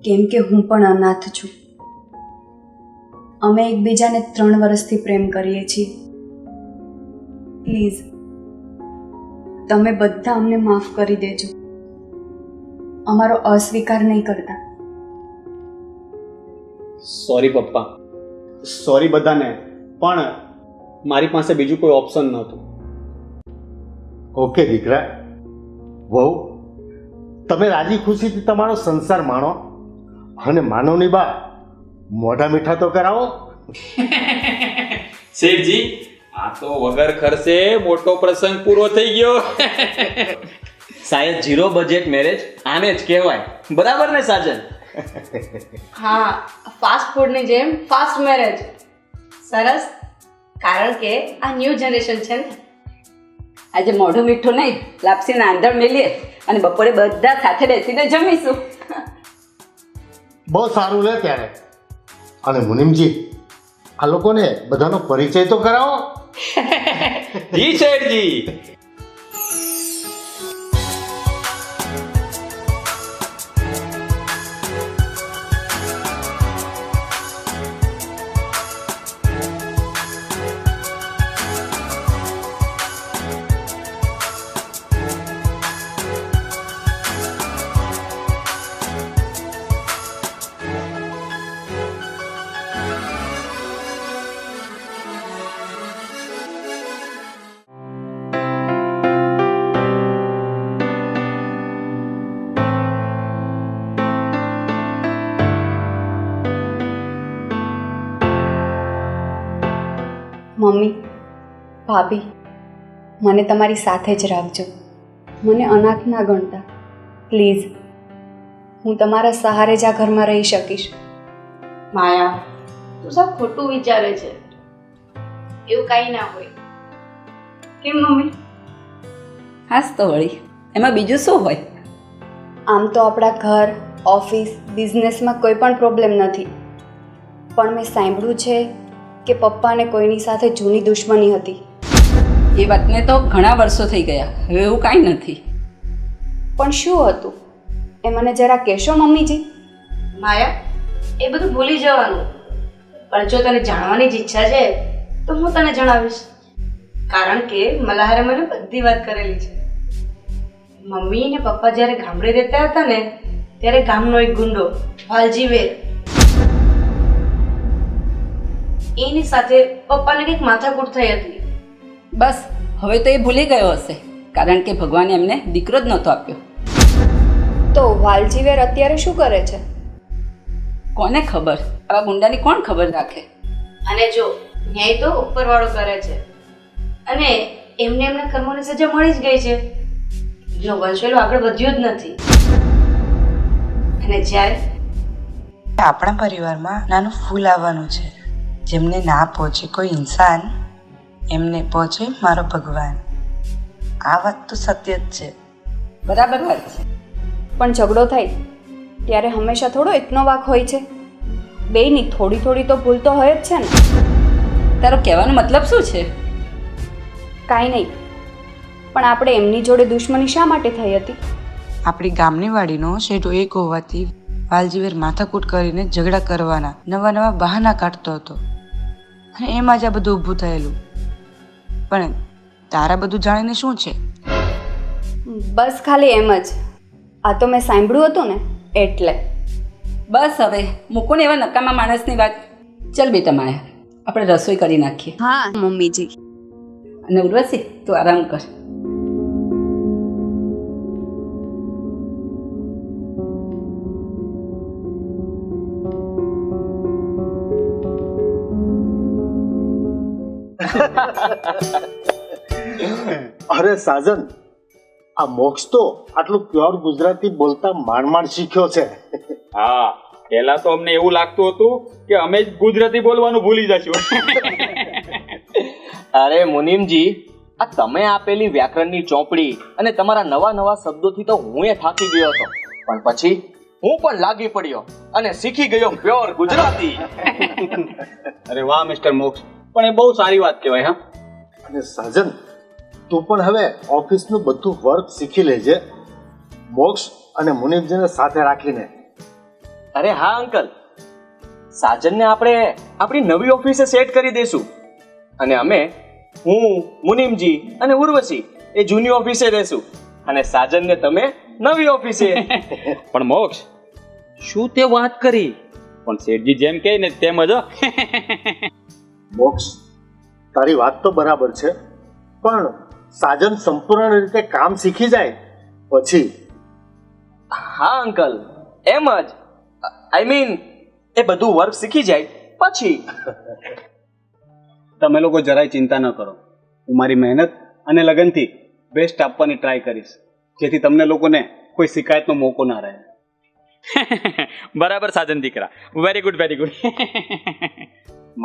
કેમ કે હું પણ અનાથ છું. અમે એકબીજાને 3 વર્ષથી પ્રેમ કરીએ છીએ. પ્લીઝ તમે બધા અમને માફ કરી દેજો. અમારો અસ્વીકાર નહીં કરતા. સોરી પપ્પા, સોરી બધાને, પણ મારી પાસે બીજું કોઈ ઓપ્શન નહોતું. ઓકે દીકરા, વહુ, તમે રાજી ખુશીથી તમારો સંસાર માણો, અને માનવની બા મોઢા મીઠા તો કરાવો. શેઠજી, આ તો વગર ખર્ચે મોટો પ્રસંગ પૂરો થઈ ગયો. શાયદ 0 બજેટ મેરેજ આને જ કહેવાય. બરાબર ને સાજન? હા, ફાસ્ટ ફૂડની જેમ ફાસ્ટ મેરેજ. સરસ, કારણ કે આ ન્યૂ જનરેશન છે ને. આજે મોઢું મીઠું નહીં, લાપસીના આંધણ મેલીએ અને બપોરે બધા સાથે બેસીને જમીશું. બહુ સારું લે ત્યારે. અને મુનિમજી, આ લોકોને બધાનો પરિચય તો કરાવો. જી શેઠજી. મમ્મી, ભાભી, મને તમારી સાથે જ રાખજો. મને અનાથ ના ગણતા. પ્લીઝ, હું તમારા સહારે જ આ ઘરમાં રહી શકીશ. માયા, તું સબ ખોટું વિચારે છે. એવું કાંઈ ના હોય. કેમ મમ્મી? હાસ તો વળી, એમાં બીજું શું હોય? આમ તો આપણા ઘર, ઓફિસ, બિઝનેસમાં કોઈ પણ પ્રોબ્લેમ નથી, પણ મેં સાંભળ્યું છે કે પપ્પાને કોઈની સાથે જૂની દુશ્મની હતી. એ વાતને તો ઘણા વર્ષો થઈ ગયા, હવે એવું કાંઈ નથી. પણ શું હતું એ મને જરા કહેશો મમ્મીજી? માયા, એ બધું ભૂલી જવાનું. પણ જો તને જાણવાની જ ઈચ્છા છે તો હું તને જણાવીશ, કારણ કે મલ્હારે મને બધી વાત કરેલી છે. મમ્મી ને પપ્પા જ્યારે ગામડે રહેતા હતા ને, ત્યારે ગામનો એક ગુંડો વાલજી વેર, એની સાથે પપ્પાને કંઈક માથાકૂટ થઈ હતી. બસ હવે તો એ ભૂલી ગયો હશે, કારણ કે ભગવાને એમને દીકરો જ નહોતો આપ્યો. તો વાલજીવેર અત્યારે શું કરે છે? કોને ખબર, આવા ગુંડાની કોણ ખબર રાખે. અને જો ન્યાય તો ઉપરવાળો કરે છે, અને એમને એમના કર્મોની સજા મળી જ ગઈ છે. જો વંશવેલો આગળ વધ્યો જ નથી. અને જ્યારે આપણા પરિવારમાં નાનું ફૂલ આવવાનું છે, જેમને ના પહોંચે કોઈ ઇન્સાન, એમને પહોંચે મારો ભગવાન. આ વાત તો સત્ય જ છે. બરાબર વાત છે. પણ ઝઘડો થાય ત્યારે હંમેશા થોડો એકનો વાક હોય છે. બેયની થોડી થોડી તો ભૂલ તો હોય જ છે ને. તારો કહેવાનો મતલબ શું છે? કાંઈ નહીં, પણ આપણે એમની જોડે દુશ્મની શા માટે થઈ હતી? આપણી ગામની વાડીનો શેઠો એક હોવાથી વાલજીવેર માથાકૂટ કરીને ઝઘડા કરવાના નવા નવા બહાના કાઢતો હતો, અને એમાં જ આ બધું ઊભું થયેલું. પણ તારા બધું જાણીને શું છે? બસ ખાલી એમ જ. આ તો મેં સાંભળ્યું હતું ને એટલે. બસ હવે મૂકો ને એવા નકામા માણસની વાત. ચાલ બેટા માયા, આપણે રસોઈ કરી નાખીએ. હા મમ્મીજી. અને ઉર્વશી, તું આરામ કર. અરે સાજન, આ મોક્ષ તો આટલું પ્યોર ગુજરાતી બોલતા માંડ માંડ શીખ્યો છે. હા, પહેલા તો અમને એવું લાગતું હતું કે અમે જ ગુજરાતી બોલવાનું ભૂલી જશું. અરે મુનિમજી, આ તમે આપેલી વ્યાકરણની ચોપડી અને તમારા નવા નવા શબ્દોથી તો હું થાકી ગયો હતો. પણ પછી હું પણ લાગી પડ્યો અને શીખી ગયો પ્યોર ગુજરાતી. અરે વાહ મિસ્ટર મોક્ષ, પણ એ બહુ સારી વાત કહેવાય. હા, અને સાજન, તું પણ હવે ઓફિસનું બધું વર્ક શીખી લેજે, મોક્ષ અને મુનિમજીને સાથે રાખીને. અરે હા અંકલ, સાજનને આપણે આપણી નવી ઓફિસે સેટ કરી દઈશું અને અમે, હું, મુનિમજી અને ઉર્વશી એ જૂની ઓફિસે રહેશું અને સાજનને તમે નવી ઓફિસે. પણ મોક્ષ, શું તે વાત કરી? પણ શેઠજી જેમ કહે ને તેમ જ હો. મોક્ષ, તારી વાત તો બરાબર છે, પણ સાજન સંપૂર્ણ રીતે કામ શીખી જાય પછી. હા અંકલ, એમ જ. આઈ મીન એ બધું વર્ક શીખી જાય પછી. તમે લોકો જરાય ચિંતા ન કરો. હું મારી મહેનત અને લગનથી બેસ્ટ આપવાની ટ્રાય કરીશ, જેથી તમને લોકોને કોઈ શિકાયતનો મોકો ના રહે. બરાબર સાજન દીકરા, વેરી ગુડ વેરી ગુડ.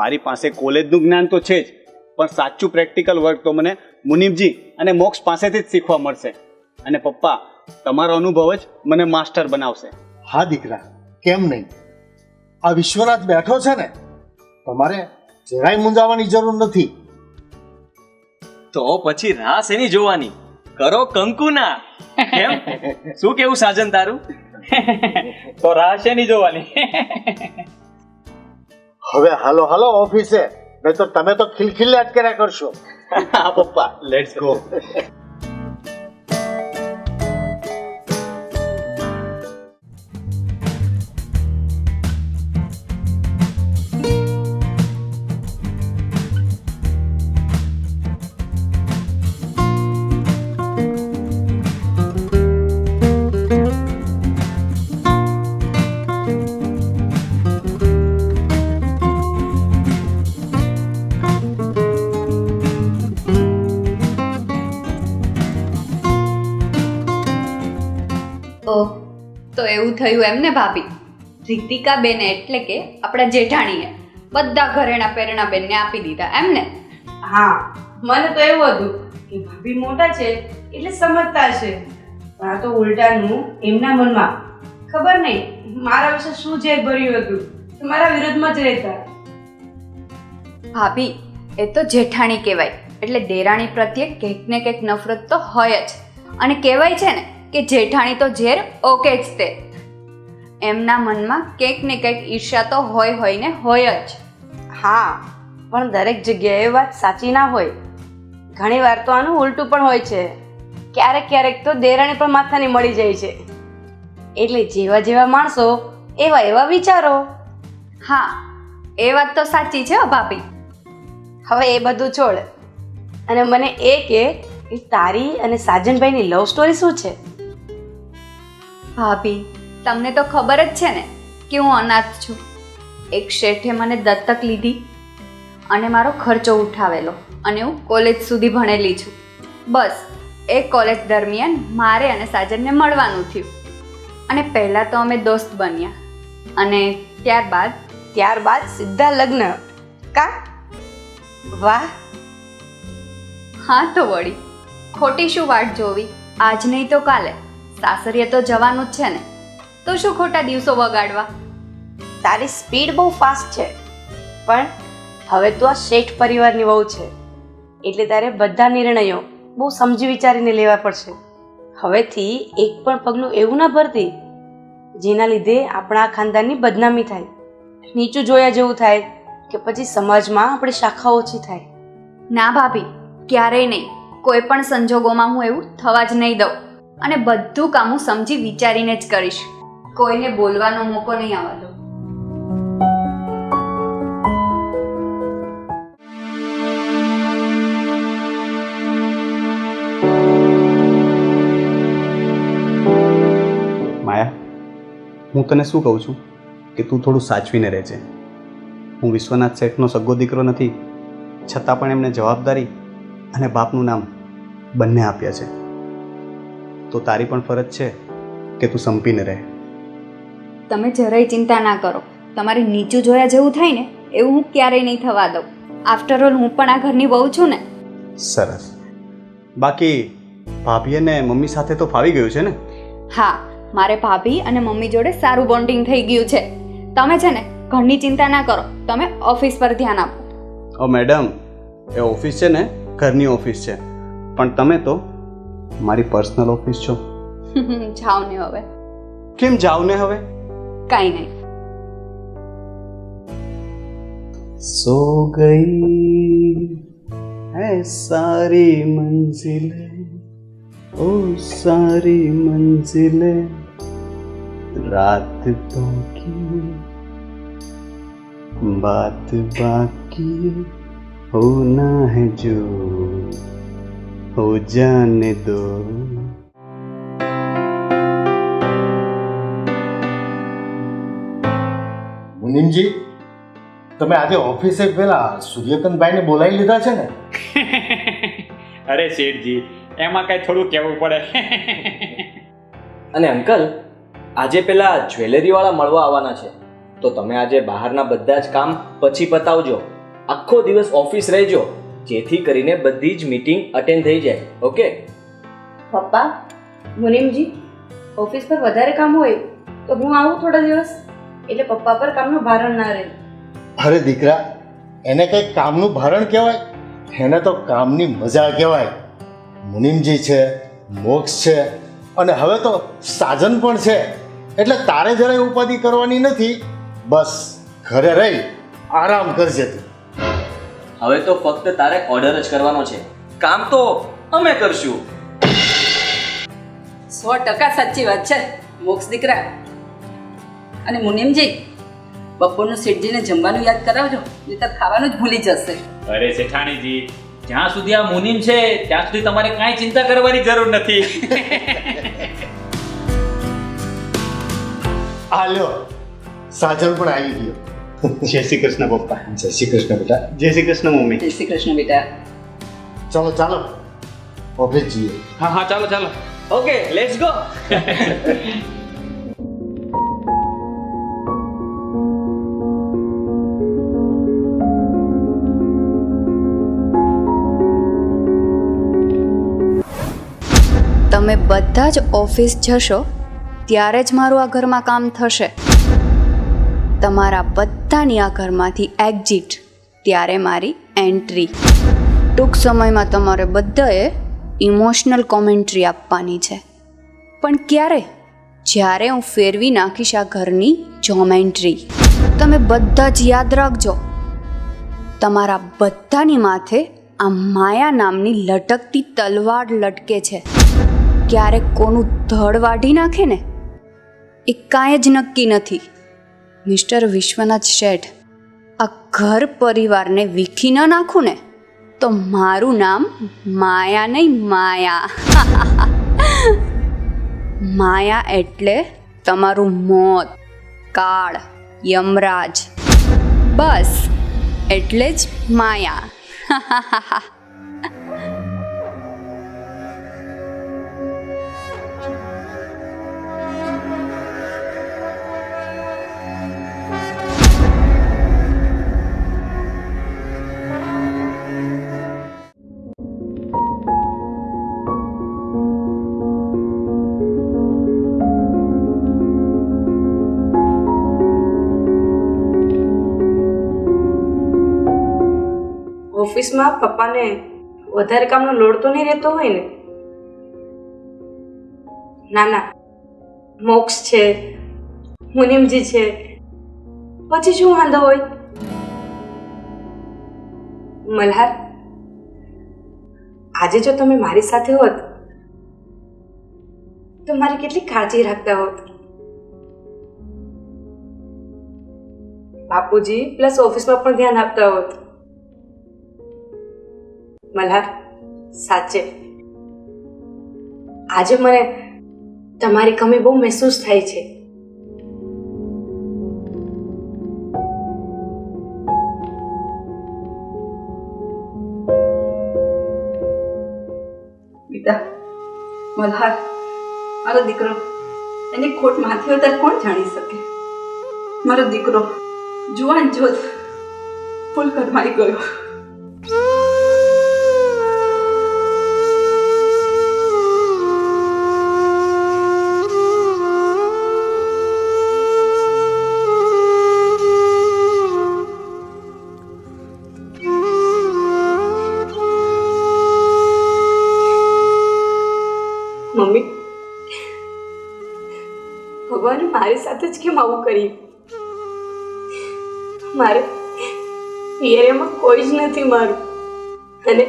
મારી પાસે કોલેજનું જ્ઞાન તો છે જ, પણ સાચું પ્રેક્ટિકલ વર્ક તો મને મુનિમજી અને મોક્ષ પાસેથી જ શીખવા મળશે. અને પપ્પા, તમારો અનુભવ જ મને માસ્ટર બનાવશે. હા દીકરા, કેમ નહીં? આ વિશ્વનાથ બેઠો છે ને, તમારે જરાય મૂંઝાવાની જરૂર નથી. તો પછી રાસ એની જોવાની, કરો કંકુના. કેમ, શું કેવું સાજન તારું? તો રાહ છે નહીં જોવાની. હવે હાલો હાલો ઓફિસે, નહીં તો તમે તો ખિલખિલ્લાટ કર્યા કરશો. હા પપ્પા, લેટ્સ ગો. ઓહ, તો એવું થયું એમ ને ભાભી? રીતિકા બેન એટલે કે આપણા જેઠાણીએ બધા ઘરેણા પેરણા બેનને આપી દીધા એમ ને? હા, મને તો એવું હતું કે ભાભી મોટા છે એટલે સમજતા છે, પણ આ તો ઉલટાનું એમના મનમાં ખબર નહીં મારા વિશે શું ઝેર ભર્યું હતું કે મારા વિરોધમાં જ રહેતા. ભાભી, એ તો જેઠાણી કહેવાય એટલે દેરાણી પ્રત્યે કંઈક ને કંઈક નફરત તો હોય જ. અને કહેવાય છે ને કે જેઠાણી તો ઝેર ઓકે જ તે. એમના મનમાં કંઈક ને કંઈક ઈર્ષ્યા તો હોય ને હોય જ. હા, પણ દરેક જગ્યાએ વાત સાચી ના હોય. ઘણી વાર તો આનું ઉલટું પણ હોય છે. ક્યારેક ક્યારેક તો દેરાણી પણ માથાની મળી જાય છે. એટલે જેવા જેવા માણસો એવા એવા વિચારો. હા, એ વાત તો સાચી છે હો ભાભી. હવે એ બધું છોડ અને મને એ કે તારી અને સાજનભાઈની લવ સ્ટોરી શું છે? ભાભી, તમને તો ખબર જ છે ને કે હું અનાથ છું. એક શેઠે મને દત્તક લીધી અને મારો ખર્ચો ઉઠાવેલો અને હું કોલેજ સુધી ભણેલી છું. બસ એ કોલેજ દરમિયાન મારે અને સાજનને મળવાનું થયું અને પહેલાં તો અમે દોસ્ત બન્યા અને ત્યારબાદ સીધા લગ્ન. કા? વાહ. હા તો વળી, ખોટી શું વાટ જોવી? આજ નહીં તો કાલે સાસરીએ તો જવાનું જ છે ને, તો શું ખોટા દિવસો વગાડવા? તારી સ્પીડ બહુ ફાસ્ટ છે, પણ હવે તું આ શેઠ પરિવારની વહુ છે એટલે તારે બધા નિર્ણયો બહુ સમજી વિચારીને લેવા પડશે. હવેથી એક પણ પગલું એવું ના ભરતી જેના લીધે આપણા ખાનદાનની બદનામી થાય, નીચું જોયા જેવું થાય કે પછી સમાજમાં આપણી શાખા ઓછી થાય. ના ભાભી, ક્યારેય નહીં. કોઈ પણ સંજોગોમાં હું એવું થવા જ નહીં દઉં અને બધું કામ હું સમજી વિચારીને જ કરીશ. કોઈને બોલવાનો મોકો નહીં આવવા દઉં. માયા, હું તને શું કહું છું કે તું થોડું સાચવીને રહેજે. હું વિશ્વનાથ શેઠનો સગ્ગો દીકરો નથી, છતાં પણ એમને જવાબદારી અને બાપનું નામ બંને આપ્યા છે. તો તારી પણ ફરજ છે કે તું સંપીને રહે. તમે જરાય ચિંતા ના કરો. તમારે નીચું જોયા જેવું થાય ને એવું હું ક્યારેય નહીં થવા દઉં. આફ્ટર ઓલ હું પણ આ ઘરની વહુ છું ને. સરસ. બાકી ભાભી અને મમ્મી સાથે તો ફાવી ગયું છે ને? હા, મારે ભાભી અને મમ્મી જોડે સારું બોન્ડિંગ થઈ ગયું છે. તમે છે ને ઘરની ચિંતા ના કરો, તમે ઓફિસ પર ધ્યાન આપો. ઓ મેડમ, એ ઓફિસ છે ને ઘરની ઓફિસ છે, પણ તમે તો મારી પર્સનલ ઓફિસ છો. જાઓ ને હવે. કેમ જાવ ને હવે? કાંઈ નહીં. सो गई है सारी मंजिलें, ओ सारी मंजिलें, रात तो की बात बाकी होना है जो हो जाने दो. મુનિમજી, તમે આજે ઓફિસે પેલા સૂર્યકાંતભાઈને બોલાવી લીધા છે ને? અરે શેઠજી, એમાં કઈ થોડું કહેવું પડે. અને અંકલ, આજે પેલા જ્વેલરી વાળા મળવા આવવાના છે, તો તમે આજે બહારના બધા જ કામ પછી પતાવજો. આખો દિવસ ઓફિસ રહેજો, જેથી કરીને બધી જ મીટિંગ અટેન્ડ થઈ જાય. ઓકે? પપ્પા, મુનિમજી, ઓફિસ પર વધારે કામ હોય તો હું આવું થોડા દિવસ, એટલે પપ્પા પર કામનું ભારણ ના રહે. અરે દીકરા, એને કંઈક કામનું ભારણ કહેવાય? એને તો કામની મજા કહેવાય. મુનિમજી છે, મોક્ષ છે, અને હવે તો સાજન પણ છે, એટલે તારે જરાય ઉપાધિ કરવાની નથી. બસ ઘરે રહી આરામ કરજે તું. હવે તો ફક્ત તારે ઓર્ડર જ કરવાનો છે, કામ તો અમે કરશું. 100% સાચી વાત છે મોક્ષ દીકરા. અને મુનિમજી, બપોરનું શેઠજીને જમવાનું યાદ કરાવજો, નહીંતર ખાવાનું જ ભૂલી જશે. અરે શેઠાણીજી, જ્યાં સુધી આ મુનિમ છે ત્યાં સુધી તમારે કાંઈ ચિંતા કરવાની જરૂર નથી. આ લ્યો, સાજન પણ આવી ગયો. જય શ્રી કૃષ્ણ પપ્પા. જય શ્રી કૃષ્ણ બેટા. જય શ્રી કૃષ્ણ મમ્મી. જય શ્રી કૃષ્ણ બેટા. ચાલો ચાલો ઓફિસ જઈએ. હા હા, ચાલો ચાલો. Okay, let's go. તમે બધા જ ઓફિસ જશો ત્યારે જ મારું આ ઘરમાં કામ થશે. તમારા બધાની આ ઘરમાંથી એક્ઝિટ ત્યારે મારી એન્ટ્રી. ટૂંક સમયમાં તમારે બધાએ ઇમોશનલ કોમેન્ટ્રી આપવાની છે. પણ ક્યારે? જ્યારે હું ફેરવી નાખીશ આ ઘરની જોમેન્ટ્રી. તમે બધા જ યાદ રાખજો, તમારા બધાની માથે આ માયા નામની લટકતી તલવાર લટકે છે. ક્યારેક કોનું ધડ વાઢી નાખે ને એ કાંઈ જ નક્કી નથી. મિસ્ટર વિશ્વનાથ શેઠ, આ ઘર પરિવારને વીખી ન નાખું ને તો મારું નામ માયા નહીં, માયા. માયા એટલે તમારું મોત, કાળ, યમરાજ, બસ એટલે જ માયા. ઓફિસમાં પપ્પાને વધારે કામનો લોડ તો નહીં રહેતો હોય ને? ના ના, મોક્ષ છે, મુનિમજી છે, પછી શું વાંધો હોય? મલ્હાર, આજે જો તમે મારી સાથે હોત તો મારી કેટલી કાળજી રાખતા હોત. બાપુજી પ્લસ ઓફિસમાં પણ ધ્યાન આપતા હોત. મલ્હાર, સાચે આજે મને તમારી કમી બહુ મહેસૂસ થાય છે. બેટા, મલ્હાર મારો દીકરો, એની ખોટ માથી હોય ત્યારે કોણ જાણી શકે? મારો દીકરો જુવાન જોત ફૂલ કરમાઈ ગયો. ભગવાને મારી સાથે જ કેમ આવું કર્યું? મારે પિયરિયામાં કોઈ જ નથી મારું, અને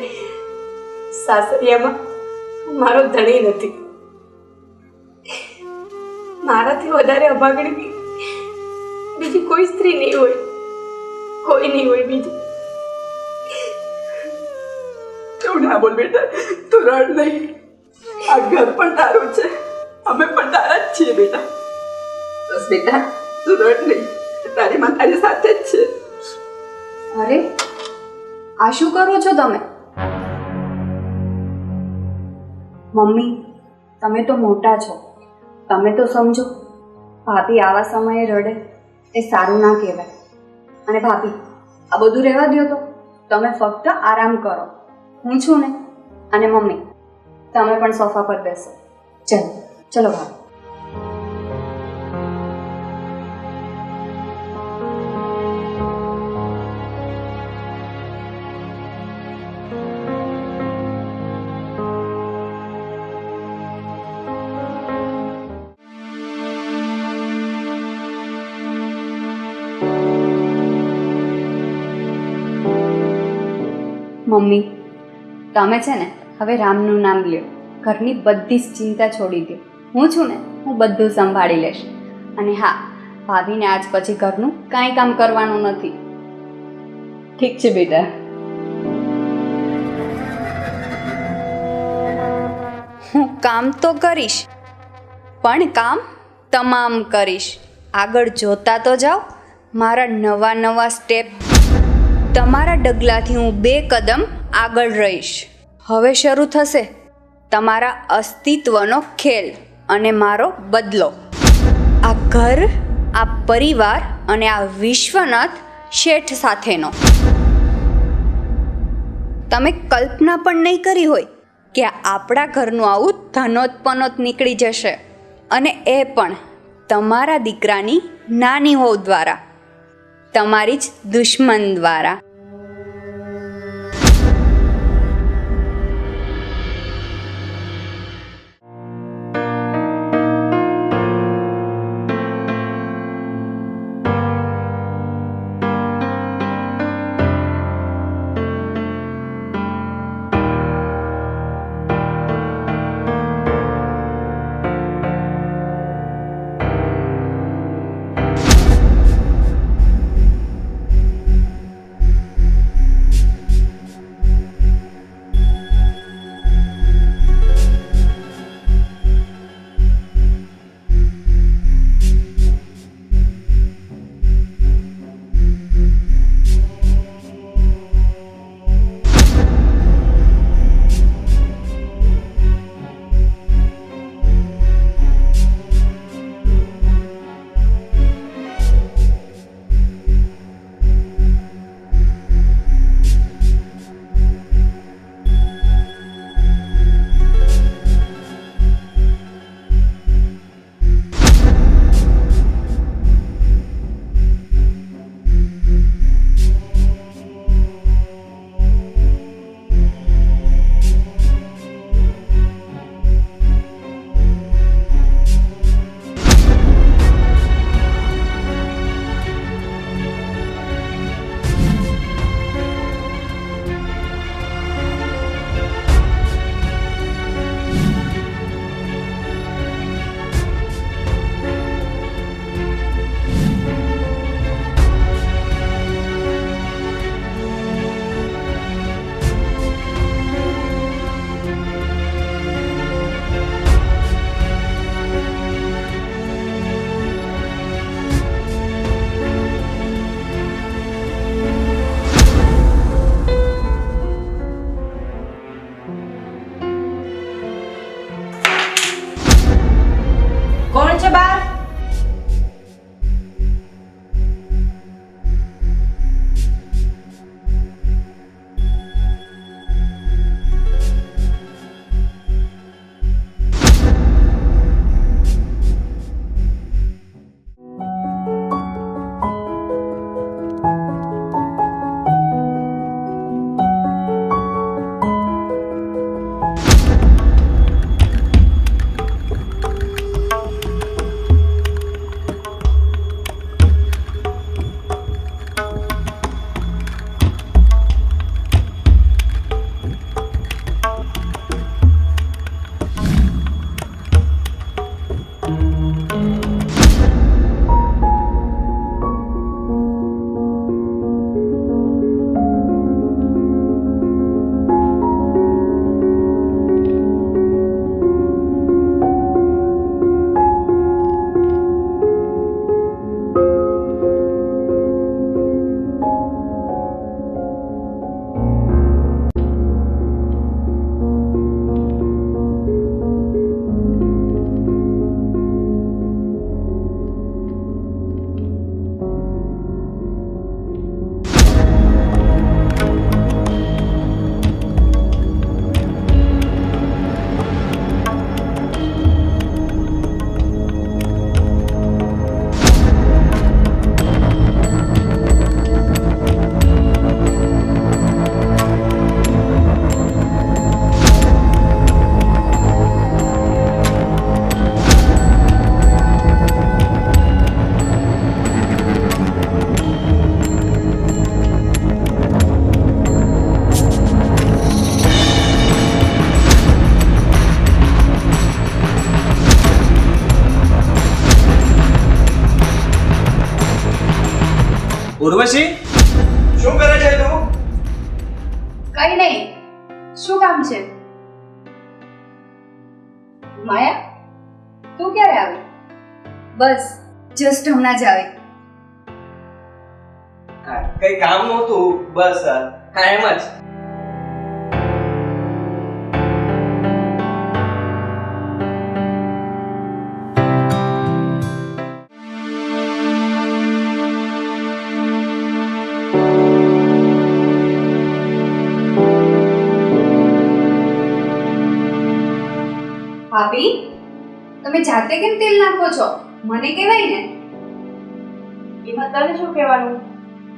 સાસરિયામાં મારો ધણી નથી. મારાથી વધારે અભાગણી બીજી કોઈ સ્ત્રી નહીં હોય, કોઈ નહીં હોય બીજું. તું ના બોલ બેટા, તું રડ નહીં. આ ઘર પણ તારું છે, અમે પણ તારા જ છીએ બેટા. બસ બેટા, તું રડ નહીં, તારી માં તારી સાથે જ છે. અરે આ શું કરો છો તમે? મમ્મી, તમે તો મોટા છો, તમે તો સમજો. ભાભી આવા સમયે રડે એ સારું ના કહેવાય. અને ભાભી, આ બધું રહેવા દો, તો તમે ફક્ત આરામ કરો. હું છું ને. અને મમ્મી, તમે પણ સોફા પર બેસો. ચલો ભાભી. મમ્મી, તમે છે ને હવે રામનું નામ લ્યો. ઘરની બધી જ ચિંતા છોડી દો. હું છું ને, હું બધું સંભાળી લઈશ. અને હા, ભાભીને આજ પછી ઘરનું કાંઈ કામ કરવાનું નથી. ઠીક છે બેટા. હું કામ તો કરીશ, પણ કામ તમામ કરીશ. આગળ જોતા તો જાઓ મારા નવા નવા સ્ટેપ. તમારા ડગલાથી હું 2 કદમ આગળ રહીશ. હવે શરૂ થશે તમારા અસ્તિત્વનો ખેલ અને મારો બદલો. આ ઘર, આ પરિવાર અને આ વિશ્વનાથ શેઠ સાથેનો. તમે કલ્પના પણ નહીં કરી હોય કે આપણા ઘરનું આવું ધનોત નીકળી જશે. અને એ પણ તમારા દીકરાની નાની હોવ દ્વારા, તમારી જ દુશ્મન દ્વારા. ઉર્વશી, શું કરે છે તું? કઈ નહીં, શું કામ છે? માયા, તું ક્યારે આવી? બસ જસ્ટ હમણાં જ આવી. કઈ કામ નહોતું, બસ હા એમ જ. ભાભી, તમે જાતે કેમ તેલ નાખો છો? મને કહેવાય ને. એમાં તને શું કહેવાનું?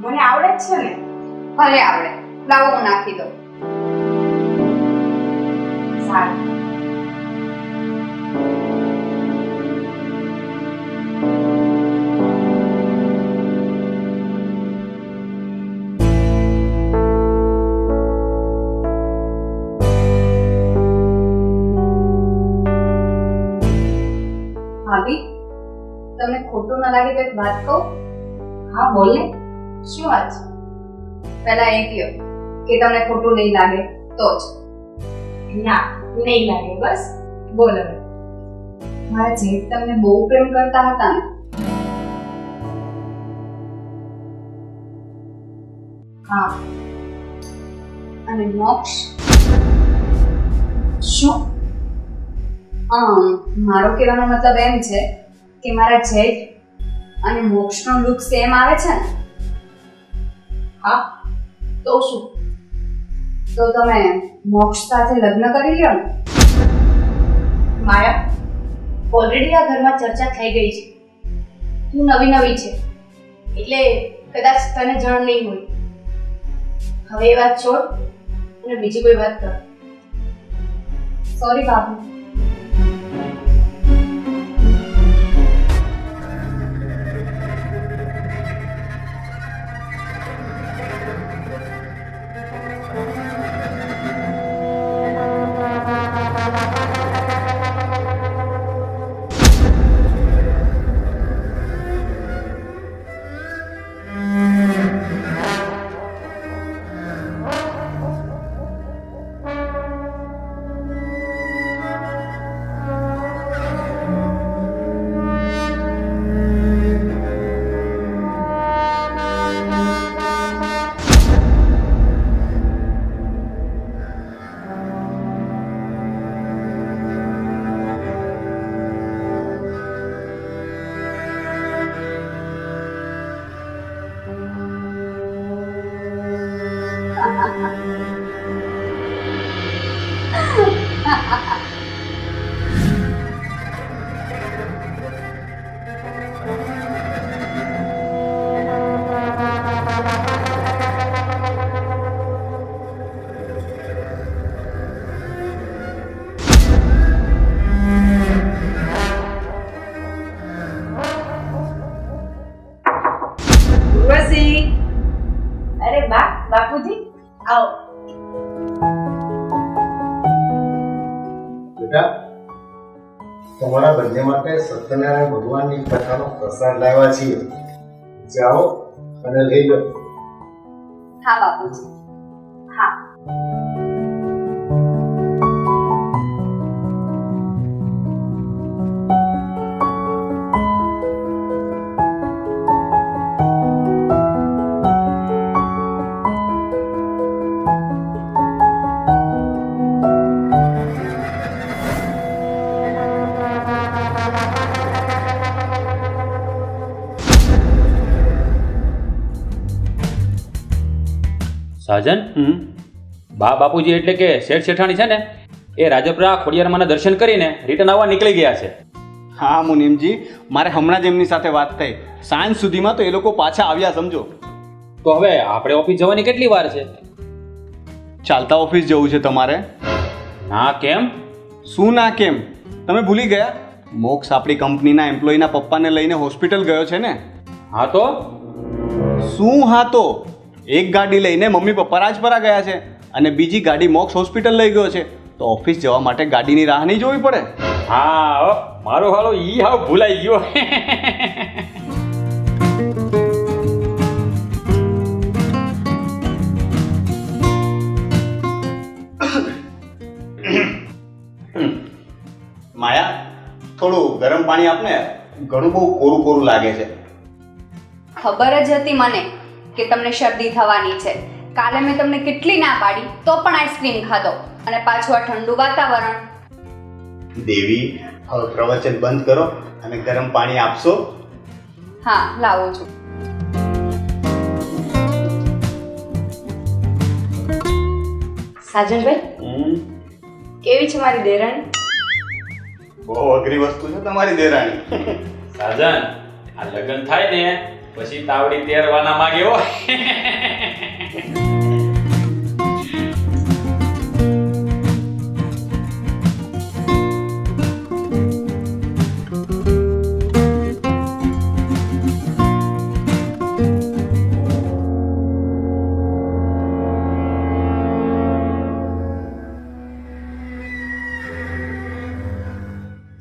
મને આવડે જ છે ને. ભલે આવડે, લાવો હું નાખી દઉં. સારું. ભાભી, તમને ખોટું ન લાગે તો એક વાત કહું? હા બોલ ને. શું વાત છે? પહેલા એ કહો કે તમને ખોટું નહીં લાગે તો જ. ના, નહીં લાગે, બસ બોલ હવે. મારા જેઠ તમને બહુ પ્રેમ કરતા હતા ને? હા. અને મોક્ષ? શું? મારો કહેવાનો મતલબ એમ છે કે મારા જેઠ અને મોક્ષનો લુક સેમ આવે છે ને? હા, તો શું? તો તમે મોક્ષ સાથે લગ્ન કરી લ્યો ને? માયા, ઓલરેડી આ ઘરમાં ચર્ચા થઈ ગઈ છે. તું નવી નવી છે એટલે કદાચ તને જાણ નહીં હોય. હવે એ વાત છોડ અને બીજી કોઈ વાત કર. સોરી બાબુ. બંને માટે સત્યનારાયણ ભગવાનની કથાનો પ્રસાદ લાવ્યા છીએ. જાઓ અને લઈ લો. હા બાપુજી, હા. સાજન, બા બાપુજી એટલે કે શેઠ શેઠાણી છે ને, એ રાજપરા ખોડિયારમાંના દર્શન કરીને રિટર્ન આવવા નીકળી ગયા છે. હા મુનિમજી, મારે હમણાં જ એમની સાથે વાત થઈ. સાંજ સુધીમાં તો એ લોકો પાછા આવ્યા સમજો. તો હવે આપણે ઓફિસ જવાની કેટલી વાર છે? ચાલતા ઓફિસ જવું છે તમારે? ના કેમ? શું ના કેમ? તમે ભૂલી ગયા? મોક્ષ આપણી કંપનીના એમ્પ્લોયના પપ્પાને લઈને હોસ્પિટલ ગયો છે ને. હા તો શું હા તો? એક ગાડી લઈને મમ્મી પપ્પા રાજપરા ગયા છે અને બીજી ગાડી મોક્ષ હોસ્પિટલ લઈ ગયો છે. તો ઓફિસ જવા માટે ગાડીની રાહ નહીં જોવી પડે. હા, મારો હાલો ઈ હાવ ભૂલાઈ ગયો. માયા, થોડું ગરમ પાણી આપને. ઘણું બહુ કોરું કોરું લાગે છે. ખબર જ હતી મને કે તમને શરદી થવાની છે. કાલે મેં તમને કેટલી ના પાડી તો પણ આઈસ્ક્રીમ ખાધો, અને પાછું આ ઠંડુ વાતાવરણ. દેવી, હવે પ્રવચન બંધ કરો અને ગરમ પાણી આપશો? હા, લાવું છું. સાજનભાઈ, કેવી છે મારી દેરાણી? બહુ અઘરી વસ્તુ છે તમારી દેરાણી. સાજન, આ લગ્ન થાય ને પછી તાવડી તેરવાના માંગે હો.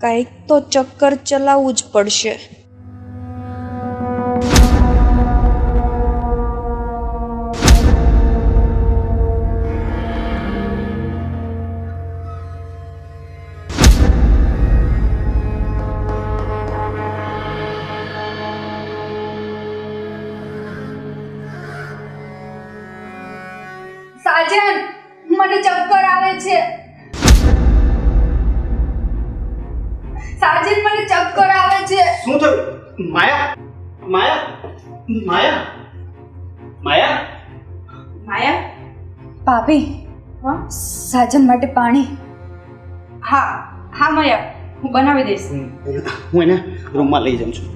કંઈક તો ચક્કર ચલાવવું જ પડશે. સાજન, મને ચક્કર આવે છે. સાજન, મને ચક્કર આવે છે. શું થયું? માયા, માયા, માયા, માયા, માયા, ભાભી, સાજન માટે પાણી. હા હા માયા, હું બનાવી દઈશ. હું એને રૂમમાં લઈ જાઉં છું.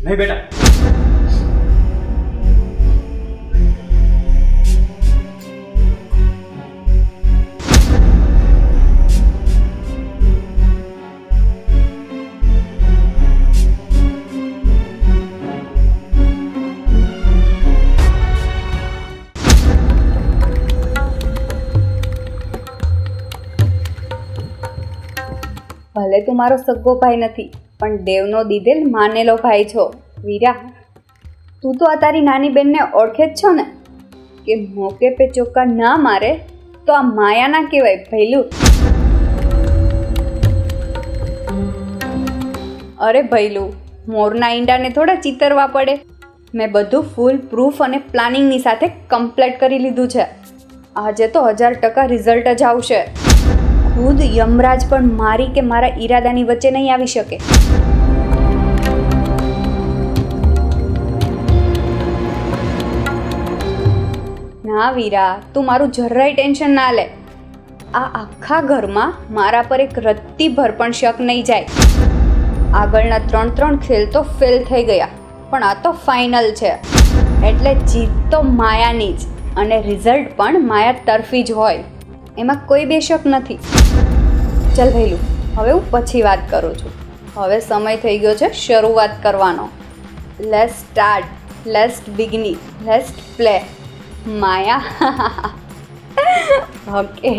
નહીં બેટા, ભલે તું મારો સગ્ગો ભાઈ નથી, પણ દેવનો દીધેલ માનેલો ભાઈ છો. વીરા, તું તો આ તારી નાની બેનને ઓળખે જ છો ને કે મોકે પે ચોક્કા ના મારે તો આ માયા ના કહેવાય ભૈલું. અરે ભૈલું, મોરના ઈંડાને થોડા ચિતરવા પડે. મેં બધું ફૂલ પ્રૂફ અને પ્લાનિંગની સાથે કમ્પ્લીટ કરી લીધું છે. આજે તો 1000% રિઝલ્ટ જ આવશે. ખુદ યમરાજ પણ મારી કે મારા ઈરાદાની વચ્ચે નહીં આવી શકે. ના વીરા, તું મારું જરાય ટેન્શન ના લે. આ આખા ઘરમાં મારા પર એક રત્તીભર પણ શક નહીં જાય. આગળના 3 ખેલ તો ફેલ થઈ ગયા, પણ આ તો ફાઇનલ છે. એટલે જીત તો માયાની જ, અને રિઝલ્ટ પણ માયા તરફી જ હોય, એમાં કોઈ બે શક નથી. ચાલ ભૈલું, હવે હું પછી વાત કરું છું. હવે સમય થઈ ગયો છે શરૂઆત કરવાનો. Let's start, let's begin, let's play. Maya okay.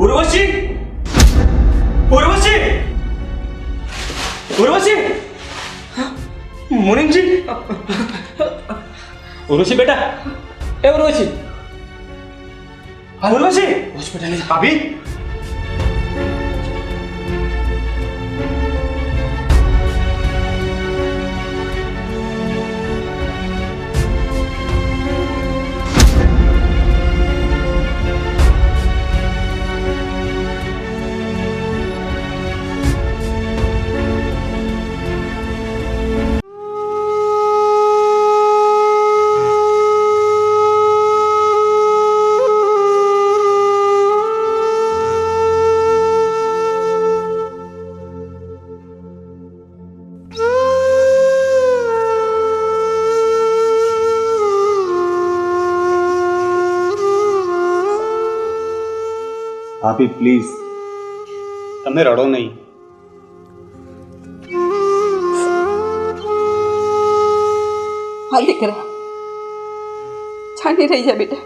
Urvashi, Urvashi, Urvashi, મુનિમજી, ઉર્વશી બેટા, એ ઉર્વશી, ઉર્વશી, હોસ્પિટલ ભાભી. ભાભી પ્લીઝ, તમે રડો નહીં. હા દીકરા, છાંડી રહી જા બેટા.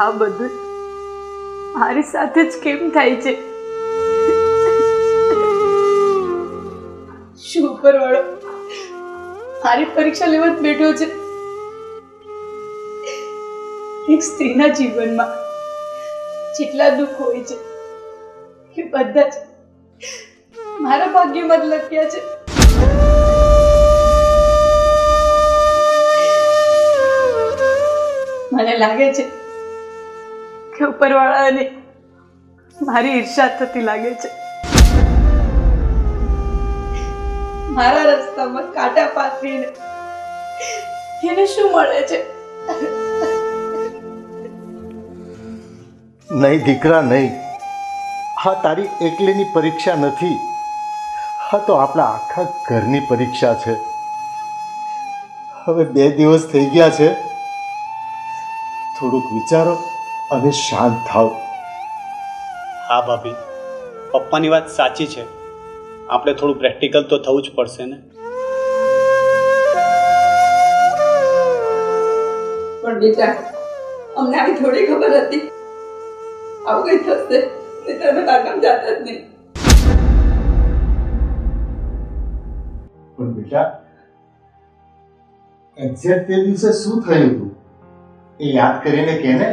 આ બધું મારી સાથે જ કેમ થાય છે? શું ઉપરવાળો મારી પરીક્ષા લેવા જ બેઠો છે? એક સ્ત્રીના જીવનમાં જેટલા દુઃખ હોય છે એ બધા જ મારા ભાગ્યમાં જ લખ્યા છે. મને લાગે છે કે ઉપરવાળાને મારી ઈર્ષા થતી લાગે છે. મારા રસ્તામાં કાંટા પાથરીને એને શું મળે છે? નહીં દીકરા નહીં, હા તારી એકલીની પરીક્ષા નથી, હા તો આપણા આખા ઘરની પરીક્ષા છે. હવે 2 દિવસ થઈ ગયા છે, થોડુંક વિચારો અને શાંત થાવ. હા ભાભી, પપ્પાની વાત સાચી છે. આપણે થોડું પ્રેક્ટિકલ તો થવું જ પડશે ને. પણ બેટા, અમને આવી થોડી ખબર હતી આવું કઈ થશે. તમે કામ જાતા જ નહીં. પણ બેટા, એક્ઝેક્ટ તે દિવસે શું થયું હતું એ યાદ કરીને કે ને.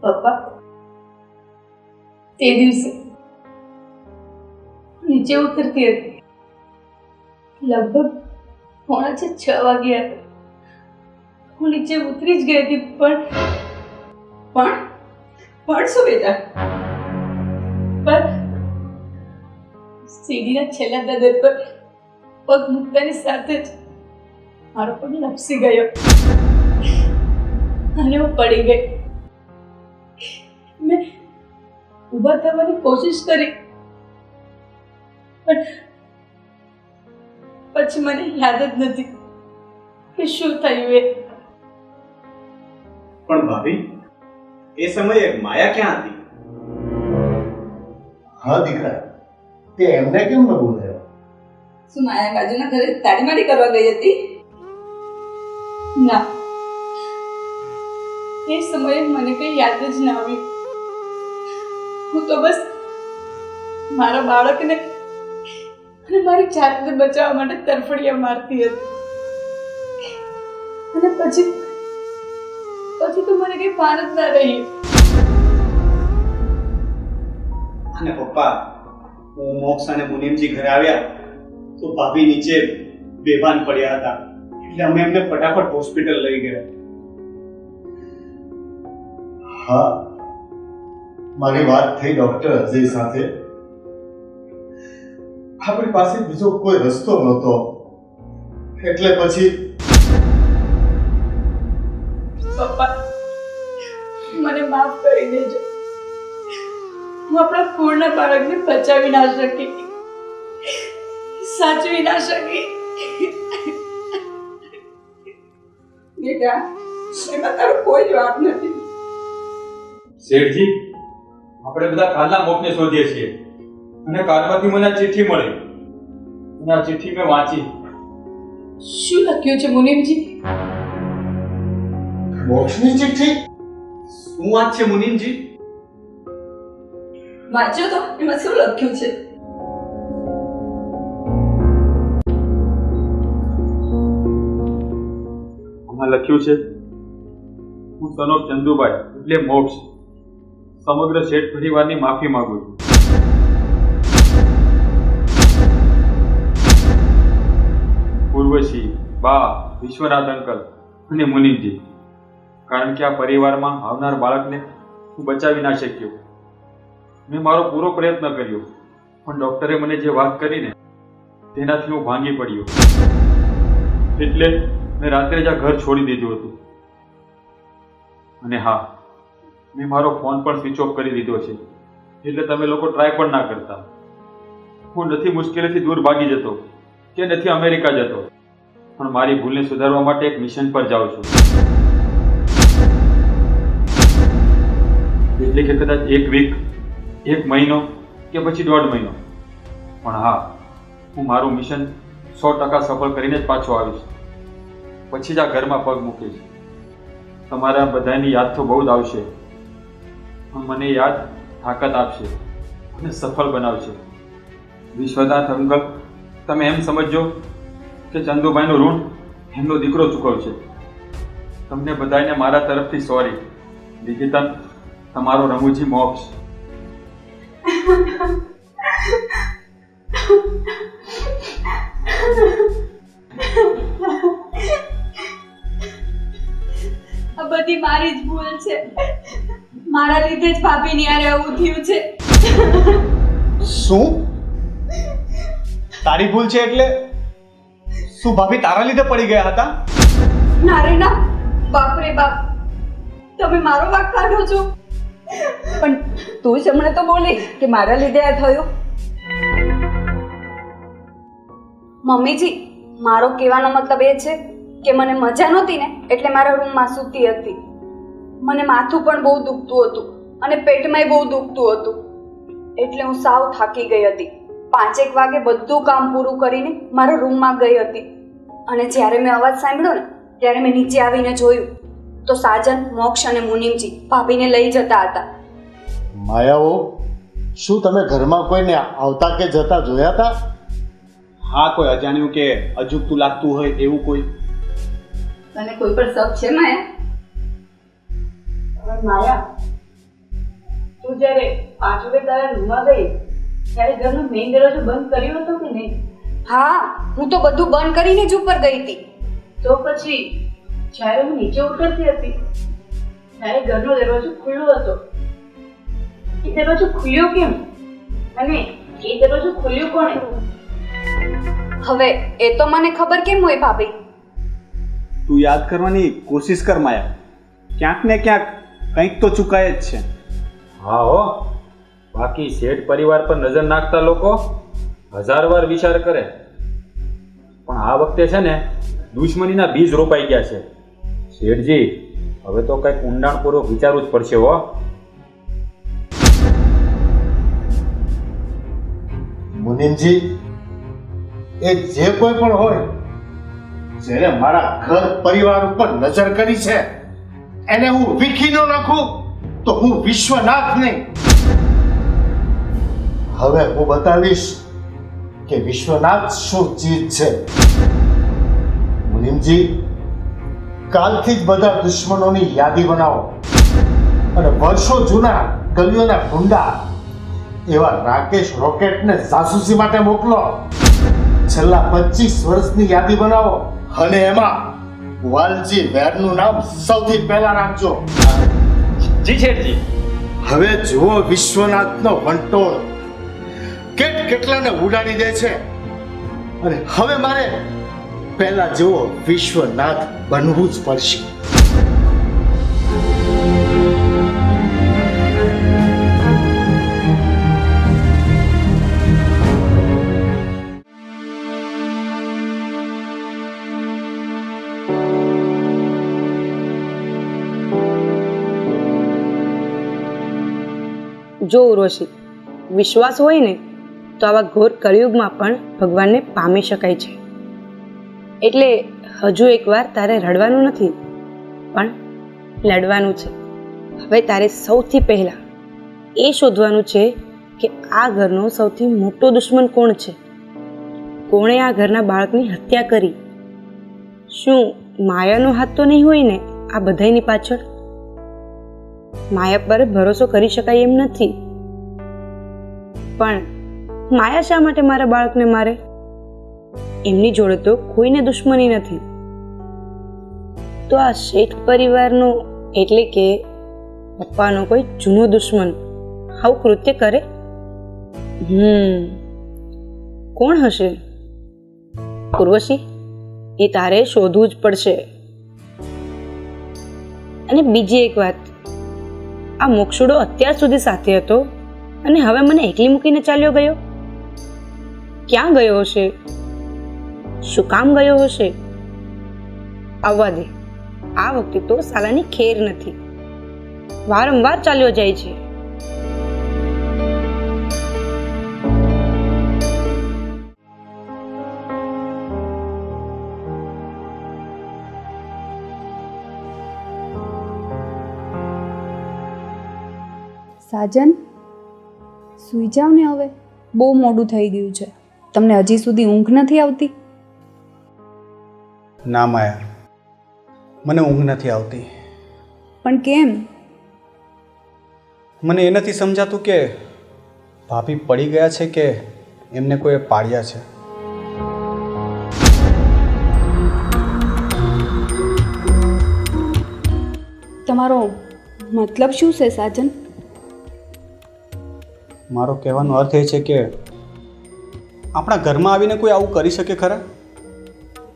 પપ્પા, તે દિવસે નીચે ઉતરતી હતી. લગભગ 6:45 વાગ્યા હતા. હું નીચે ઉતરી જ ગઈ હતી, પણ શું બેટા? પણ સીડીના છેલ્લા દદર પર પગ મૂકતાની સાથે જ મારો પગ લપસી ગયો અને હું પડી ગઈ. મેં ઊભા થવાની કોશિશ કરી, પણ પછી મને યાદ જ નથી કે શું થયું એ. પણ ભાભી, એ સમયે માયા ક્યાં હતી? હા દીકરા, તે એમને કેમ ન બોલાયો? શું માયા કાજુના ઘરે તાળીમાળી કરવા ગઈ હતી? ના, એ સમયે મને કંઈ યાદ જ ના આવ્યું. હું તો બસ મારા બાળકને અને મારી જાતને બચાવવા માટે તરફડિયા મારતી હતી. અને પછી તો મને કંઈ ભાન જ ના રહ્યું. અને પપ્પા, હું મોક્ષ અને મુનિમજી ઘરે આવ્યા તો ભાભી નીચે બેભાન પડ્યા હતા, એટલે અમે એમને ફટાફટ હોસ્પિટલ લઈ ગયા. હા, મારી વાત થઈ ડોક્ટર અજય સાથે. આપણી પાસે બીજો કોઈ રસ્તો નહોતો, એટલે પછી પપ્પા, મને માફ કરી દેજો. હું આપણા પૂર્ણ બાળકને બચાવી ના શકી, સાચવી ના શકી. બેટા, એમાં તારો કોઈ જવાબ નથી. શેઠજી, આપણે બધા કાલના મોકને શોધીએ છીએ અને કાલમાંથી મને આ ચિઠ્ઠી મળી અને આ ચિઠ્ઠી મેં વાંચી. શું લખ્યું છે મુનિમજી? મોક્ષની ચિઠ્ઠી? શું વાત છે મુનિમજી? વાંચ્યો તો એમાં શું લખ્યું છે? આમાં લખ્યું છે, હું સનોપ ચંદુભાઈ એટલે મોક્ષ સમગ્ર શેઠ પરિવારની માફી માંગુ છું. ઉર્વશી, બા, વિશ્વનાથ અંકલ અને મુનિમજી, કારણ કે આ પરિવારમાં આવનાર બાળકને હું બચાવી ના શક્યો. મેં મારો પૂરો પ્રયત્ન કર્યો, પણ ડૉક્ટરે મને જે વાત કરીને તેનાથી હું ભાંગી પડ્યો. એટલે મેં રાત્રે જ આ ઘર છોડી દીધું હતું. અને હા, મેં મારો ફોન પણ સ્વિચ ઓફ કરી દીધો છે, એટલે તમે લોકો ટ્રાય પણ ના કરતા. હું નથી મુશ્કેલીથી દૂર ભાગી જતો કે નથી અમેરિકા જતો, પણ મારી ભૂલને સુધારવા માટે એક મિશન પર જાઉં છું. એટલે કે કદાચ 1 વીક, 1 મહિનો કે પછી 1.5 મહિનો, પણ હા, હું મારું મિશન 100% સફળ કરીને જ પાછો આવીશ. પછી જ આ ઘરમાં પગ મૂકીશ. તમારા બધાની યાદ તો બહુ જ આવશે, પણ મને યાદ તાકાત આપશે અને સફળ બનાવશે. વિશ્વનાથ અંકલ તમે એમ સમજજો કે ચંદુભાઈનું ઋણ એમનો દીકરો ચૂકવશે. તમને બધાને મારા તરફથી સોરી. નિકેતન, તમારો રમૂજી મોક્ષ. આ બધી મારી જ ભૂલ છે. મારા લીધે જ ભાભીની હારે આવું થયું છે. શું તારી ભૂલ છે એટલે શું ભાભી તારા લીધે પડી ગયા હતા? ના રે ના, બાપ રે બાપ, તમે મારો વાંક કાઢો છો. પણ તું જ હમણાં તો બોલી કે મારા લીધે આ થયું. મમ્મીજી, મારો કહેવાનો મતલબ એ છે કે મને મજા નહોતી ને એટલે મારા રૂમમાં સૂતી હતી. મને માથું પણ બહુ દુખતું હતું અને પેટમાંય બહુ દુખતું હતું એટલે હું સાવ થાકી ગઈ હતી. 5 વાગે બધું કામ પૂરું કરીને મારા રૂમમાં ગઈ હતી અને જ્યારે મેં અવાજ સાંભળ્યો ને ત્યારે મેં નીચે આવીને જોયું તો સાજન, મોક્ષ અને મુનિમજી ભાભીને લઈ જતા હતા. માયાઓ, શું તમે ઘરમાં કોઈને આવતા કે જતા જોયા હતા? હા, કોઈ અજાણ્યું કે અજુગતું લાગતું હોય એવું કોઈ? તને કોઈ પર શક છે માયા? માયા, તું જ્યારે 5 વાગે તારા રૂમમાં ગઈ ત્યારે ઘરનો મેઇન દરવાજો બંધ કર્યો હતો કે નહીં? હા, હું તો બધું બંધ કરીને જ ઉપર ગઈ હતી. તો પછી જ્યારે હું નીચે ઉતરતી હતી ત્યારે ઘરનો દરવાજો ખુલ્લો હતો. એ દરવાજો ખુલ્યો કેમ? અને એ દરવાજો ખુલ્યો કોણે? હવે એ તો મને ખબર કેમ હોય ભાભી? તું યાદ કરવાની કોશિશ કર માયા, ક્યાંક ને ક્યાંક કંઈક તો ચૂકાય જ છે. હા હો, બાકી શેઠ પરિવાર પર નજર નાખતા લોકો 1000 વાર વિચાર કરે, પણ આ વખતે છે ને દુશ્મનીના બીજ રોપાઈ ગયા છે. શેઠજી, હવે તો કંઈક ઊંડાણપૂર્વક વિચારવું જ પડશે હો. મુનિમજી, એ જે કોઈ પણ હોય જેને મારા ઘર પરિવાર ઉપર નજર કરી છે એને હું વીખી ન નાખું તો હું વિશ્વનાથ નહીં. હવે હું બતાવીશ કે વિશ્વનાથ શું ચીજ છે. મુનિમજી, કાલથી જ બધા દુશ્મનોની યાદી બનાવો અને વર્ષો જૂના ગલીઓના ગુંડા એવા રાકેશ રોકેટને જાસૂસી માટે મોકલો. છેલ્લા 25 વર્ષની યાદી બનાવો અને એમાં વાલજી વેરનું નામ સૌથી પહેલા રાખજો. જી શેઠજી. હવે જુઓ વિશ્વનાથનો વંટોળ કેટલાને ઉડાડી દે છે અને હવે મારે પહેલા જેવો વિશ્વનાથ બનવું જ પડશે. જો ઉર્વશી, વિશ્વાસ હોય ને તો આવા ઘોર કળિયુગમાં પણ ભગવાનને પામી શકાય છે. એટલે હજુ એકવાર તારે રડવાનું નથી પણ લડવાનું છે. હવે તારે સૌથી પહેલાં એ શોધવાનું છે કે આ ઘરનો સૌથી મોટો દુશ્મન કોણ છે, કોણે આ ઘરના બાળકની હત્યા કરી. શું માયાનો હાથ તો નહીં હોય ને આ બધાની પાછળ? માયા પર ભરોસો કરી શકાય એમ નથી, પણ માયા શા માટે મારા બાળકને મારે? એમની જોડે તો કોઈને દુશ્મની નથી. તો આ શેઠ પરિવારનો એટલે કે પપ્પાનો કોઈ જૂનો દુશ્મન આવું કૃત્ય કરે? કોણ હશે? ઉર્વશી, એ તારે શોધવું જ પડશે. અને બીજી એક વાત, આ મોક્ષુડો અત્યાર સુધી સાથે હતો અને હવે મને એકલી મૂકીને ચાલ્યો ગયો. ક્યાં ગયો હશે? શું કામ ગયો હશે? આવવા દે, આ વખતે તો સાલાની ખેર નથી, વારંવાર ચાલ્યો જાય છે. સાજન, સૂઈ જાવ ને હવે, બહુ મોડું થઈ ગયું છે. તમને હજી સુધી ઊંઘ નથી આવતી? ના માયા, મને ઊંઘ નથી આવતી. પણ કેમ? મને એ નથી સમજાતું કે ભાભી પડી ગયા છે કે એમને કોઈ પાડ્યા છે. તમારો મતલબ શું છે સાજન? મારો કહેવાનો અર્થ એ છે કે આપણા ઘરમાં આવીને કોઈ આવું કરી શકે ખરા?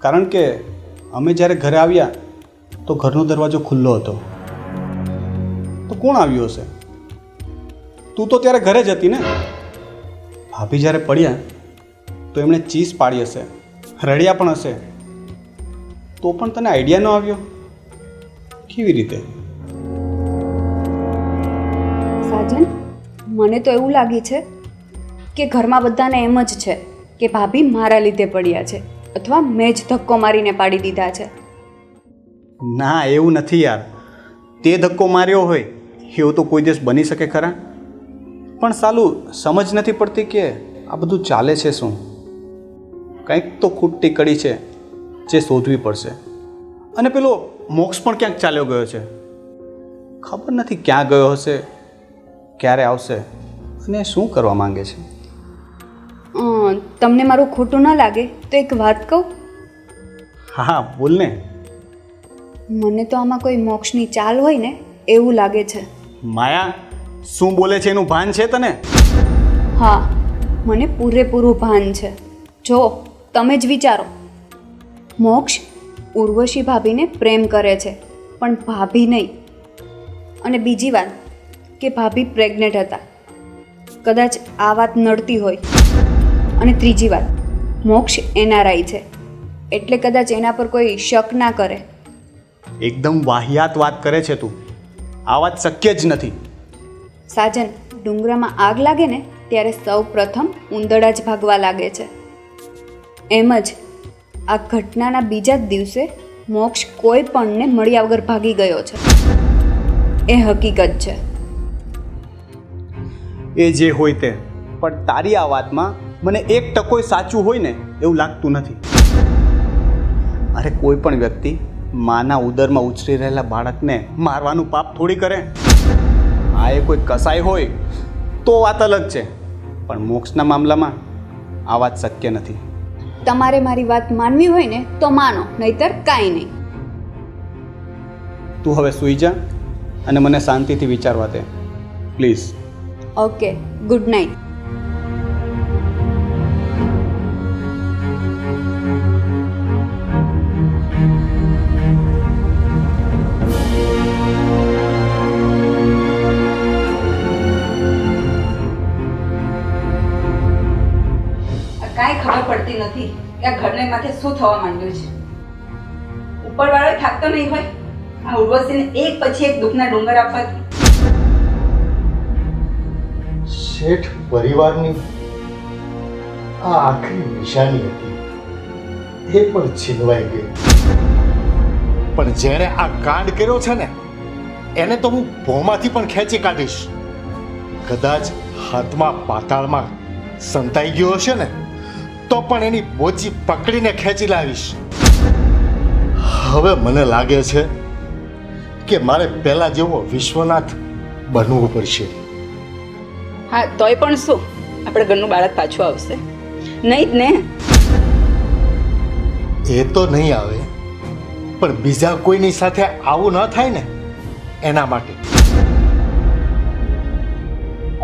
કારણ કે અમે જ્યારે ઘરે આવ્યા તો ઘરનો દરવાજો ખુલ્લો હતો. તો કોણ આવ્યું હશે? તું તો ત્યારે ઘરે જ હતી ને. ભાભી જ્યારે પડ્યા તો એમણે ચીસ પાડી હશે, રડ્યા પણ હશે, તો પણ તને આઈડિયા ન આવ્યો? કેવી રીતે? સાજન, મને તો એવું લાગે છે કે ઘરમાં બધાને એમ જ છે કે ભાભી મારા લીધે પડ્યા છે અથવા મેં જ ધક્કો મારીને પાડી દીધા છે. ના, એવું નથી યાર. તે ધક્કો માર્યો હોય એવું તો કોઈ દિવસ બની શકે ખરા? પણ સાલું સમજ નથી પડતી કે આ બધું ચાલે છે શું? કંઈક તો ખૂટતી કડી છે જે શોધવી પડશે. અને પેલો મોક્ષ પણ ક્યાંક ચાલ્યો ગયો છે. ખબર નથી ક્યાં ગયો હશે, ક્યારે આવશે અને શું કરવા માંગે છે. તમને મારું ખોટું ન લાગે તો એક વાત કહું? હા, બોલ ને. મને તો આમાં કોઈ મોક્ષની ચાલ હોય ને એવું લાગે છે. માયા, શું બોલે છે એનું ભાન છે તને? હા, મને પૂરેપૂરું ભાન છે. જો તમે જ વિચારો, મોક્ષ ઉર્વશી ભાભીને પ્રેમ કરે છે પણ ભાભી નહીં. અને બીજી વાત કે ભાભી પ્રેગ્નેન્ટ હતા, કદાચ આ વાત નડતી હોય. અને ત્રીજી વાત, મોક્ષ એનઆરઆઈ છે એટલે કદાચ એના પર કોઈ શક ના કરે. એકદમ વાહિયાત વાત કરે છે તું. આ વાત શક્ય જ નથી. સાજન, ડુંગરામાં આગ લાગે ને ત્યારે સૌ પ્રથમ ઉંદરડા જ ભાગવા લાગે છે. એમ જ આ ઘટનાના બીજા જ દિવસે મોક્ષ કોઈ પણને મળ્યા વગર ભાગી ગયો છે. એ હકીકત છે. એ જે હોય તે, પણ તારી આ વાતમાં મને 1% સાચું હોય ને એવું લાગતું નથી. અરે કોઈ પણ વ્યક્તિ માના ઉદરમાં ઉછરી રહેલા બાળકને મારવાનું પાપ થોડી કરે. આ એ કોઈ કસાઈ હોય તો વાત અલગ છે, પણ મોક્ષના મામલામાં આ વાત શક્ય નથી. તમારે મારી વાત માનવી હોય ને તો માનો, નહીતર કાંઈ નહીં. તું હવે સૂઈ જા અને મને શાંતિથી વિચારવા દે પ્લીઝ. Okay, good night. કાંઈ ખબર પડતી નથી કે આ ઘરને માથે શું થવા માંડ્યું છે. ઉપરવાળો થાકતો નહીં હોય આ ઉર્વશીને એક પછી એક દુઃખના ડુંગર આપવાથી. શેઠ પરિવારની આ આખરી નિશાની હતી, એ પણ છીનવાઈ ગઈ. પણ જેણે આ કાંડ કર્યો છે ને એને તો હું ભોમાંથી પણ ખેંચી કાઢીશ. કદાચ હાથમાં પાતાળમાં સંતાઈ ગયો હશે ને તો પણ એની બોચી પકડીને ખેંચી લાવીશ. હવે મને લાગે છે કે મારે પહેલા જેવો વિશ્વનાથ બનવું પડશે. હા, તોય પણ શું, આપણે ઘરનું બાળક પાછું આવશે નહીં જ ને? એ તો નહીં આવે, પણ બીજા કોઈની સાથે આવું ન થાય ને એના માટે.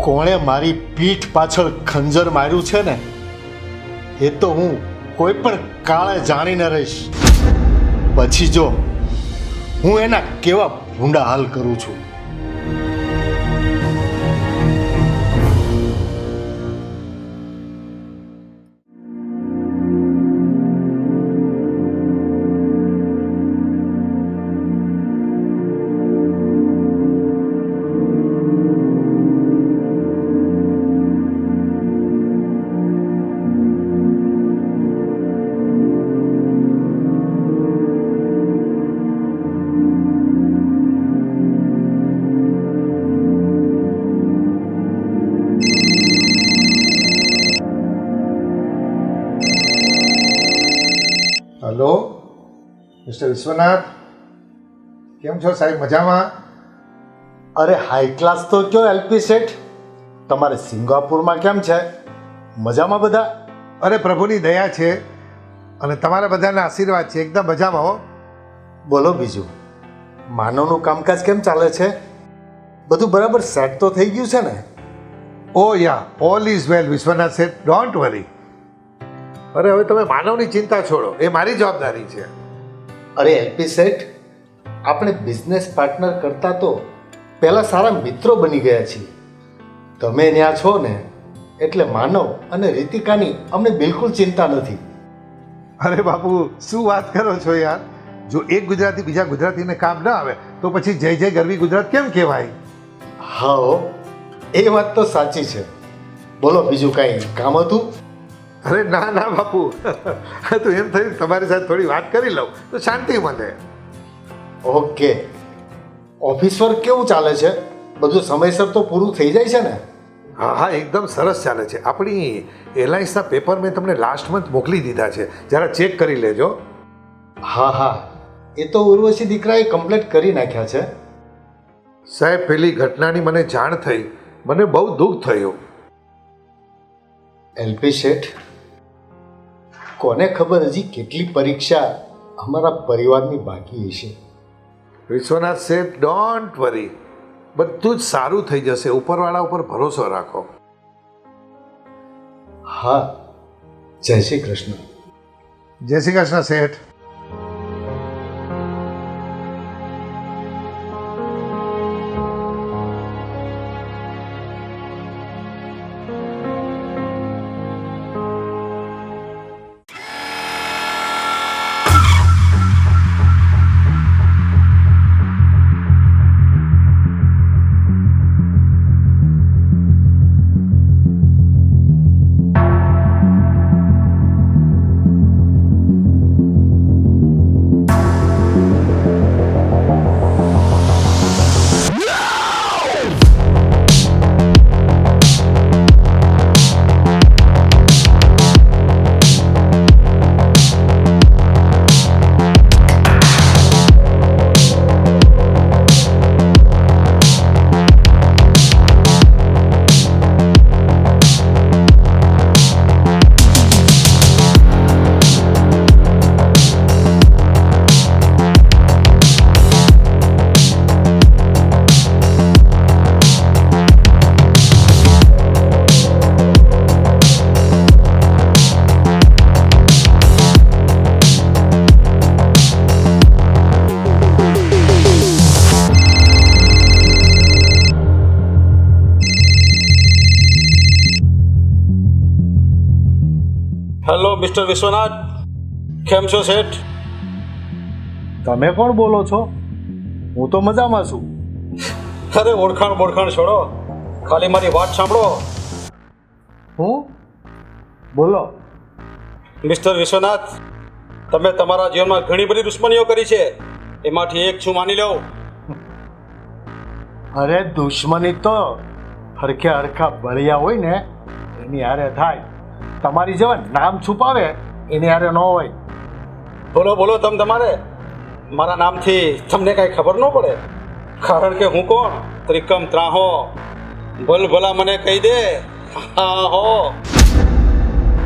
કોણે મારી પીઠ પાછળ ખંજર માર્યું છે ને એ તો હું કોઈ પણ કાળે જાણીને રહીશ. પછી જો હું એના કેવા ભૂંડા હાલ કરું છું. મિસ્ટર વિશ્વનાથ, કેમ છો સાહેબ? મજામાં? અરે હાઈ ક્લાસ તો કયો એલપી સેઠ, તમારે સિંગાપુરમાં કેમ છે? મજામાં બધા? અરે પ્રભુની દયા છે અને તમારા બધાના આશીર્વાદ છે, એકદમ મજામાં હો. બોલો બીજું, માનવનું કામકાજ કેમ ચાલે છે? બધું બરાબર સેટ તો થઈ ગયું છે ને? Oh yeah, all is well Vishwanath Seth, don't worry. અરે હવે તમે માનવની ચિંતા છોડો, એ મારી જવાબદારી છે. અરે એલપી સેઠ, આપણે બિઝનેસ પાર્ટનર કરતા તો પહેલાં સારા મિત્રો બની ગયા છીએ. તમે ત્યાં છો ને એટલે માનવ અને રીતિકાની અમને બિલકુલ ચિંતા નથી. અરે બાપુ, શું વાત કરો છો યાર? જો એક ગુજરાતી બીજા ગુજરાતીને કામ ના આવે તો પછી જય જય ગરવી ગુજરાત કેમ કહેવાય? હા હો, એ વાત તો સાચી છે. બોલો બીજું કાંઈ કામ હતું? અરે ના ના બાપુ, તો એમ થયું તમારી સાથે થોડી વાત કરી લઉં તો શાંતિ મળે. ઓકે. ઓફિસ વર્ક કેવું ચાલે છે? બધું સમયસર તો પૂરું થઈ જાય છે ને? હા હા, એકદમ સરસ ચાલે છે. આપણી એરલાઇન્સના પેપર મેં તમને લાસ્ટ મંથ મોકલી દીધા છે, જરા ચેક કરી લેજો. હા હા, એ તો ઉર્વશી દીકરાએ કમ્પ્લીટ કરી નાખ્યા છે. સાહેબ, પેલી ઘટનાની મને જાણ થઈ, મને બહુ દુઃખ થયું. એલપી શેઠ, કોને ખબર હજી કેટલી પરીક્ષા અમારા પરિવારની બાકી હશે. વિશ્વનાથ શેઠ, ડોન્ટ વરી, બધું જ સારું થઈ જશે. ઉપરવાળા ઉપર ભરોસો રાખો. હા, જય શ્રી કૃષ્ણ. જય શ્રી કૃષ્ણ શેઠ. હેલો મિસ્ટર વિશ્વનાથ, કેમ છો શેઠ? તમે કોણ બોલો છો? હું તો મજામાં છું. અરે ઓળખાણ છોડો, ખાલી મારી વાત સાંભળો. હું? બોલો. મિસ્ટર વિશ્વનાથ, તમે તમારા જીવનમાં ઘણી બધી દુશ્મનીઓ કરી છે, એમાંથી એક છું માની લઉં. અરે દુશ્મની તો હરખે હરખા બળિયા હોય ને એની હારે થાય. તમારી જેવા નામ છુપાવે એની હારે ન હોય. બોલો તમારે મારા નામથી તમને કાંઈ ખબર ન પડે, કારણ કે હું કોણ? ત્રિકમ ત્રાહો. ભલ ભલા મને કહી દે. હા હો.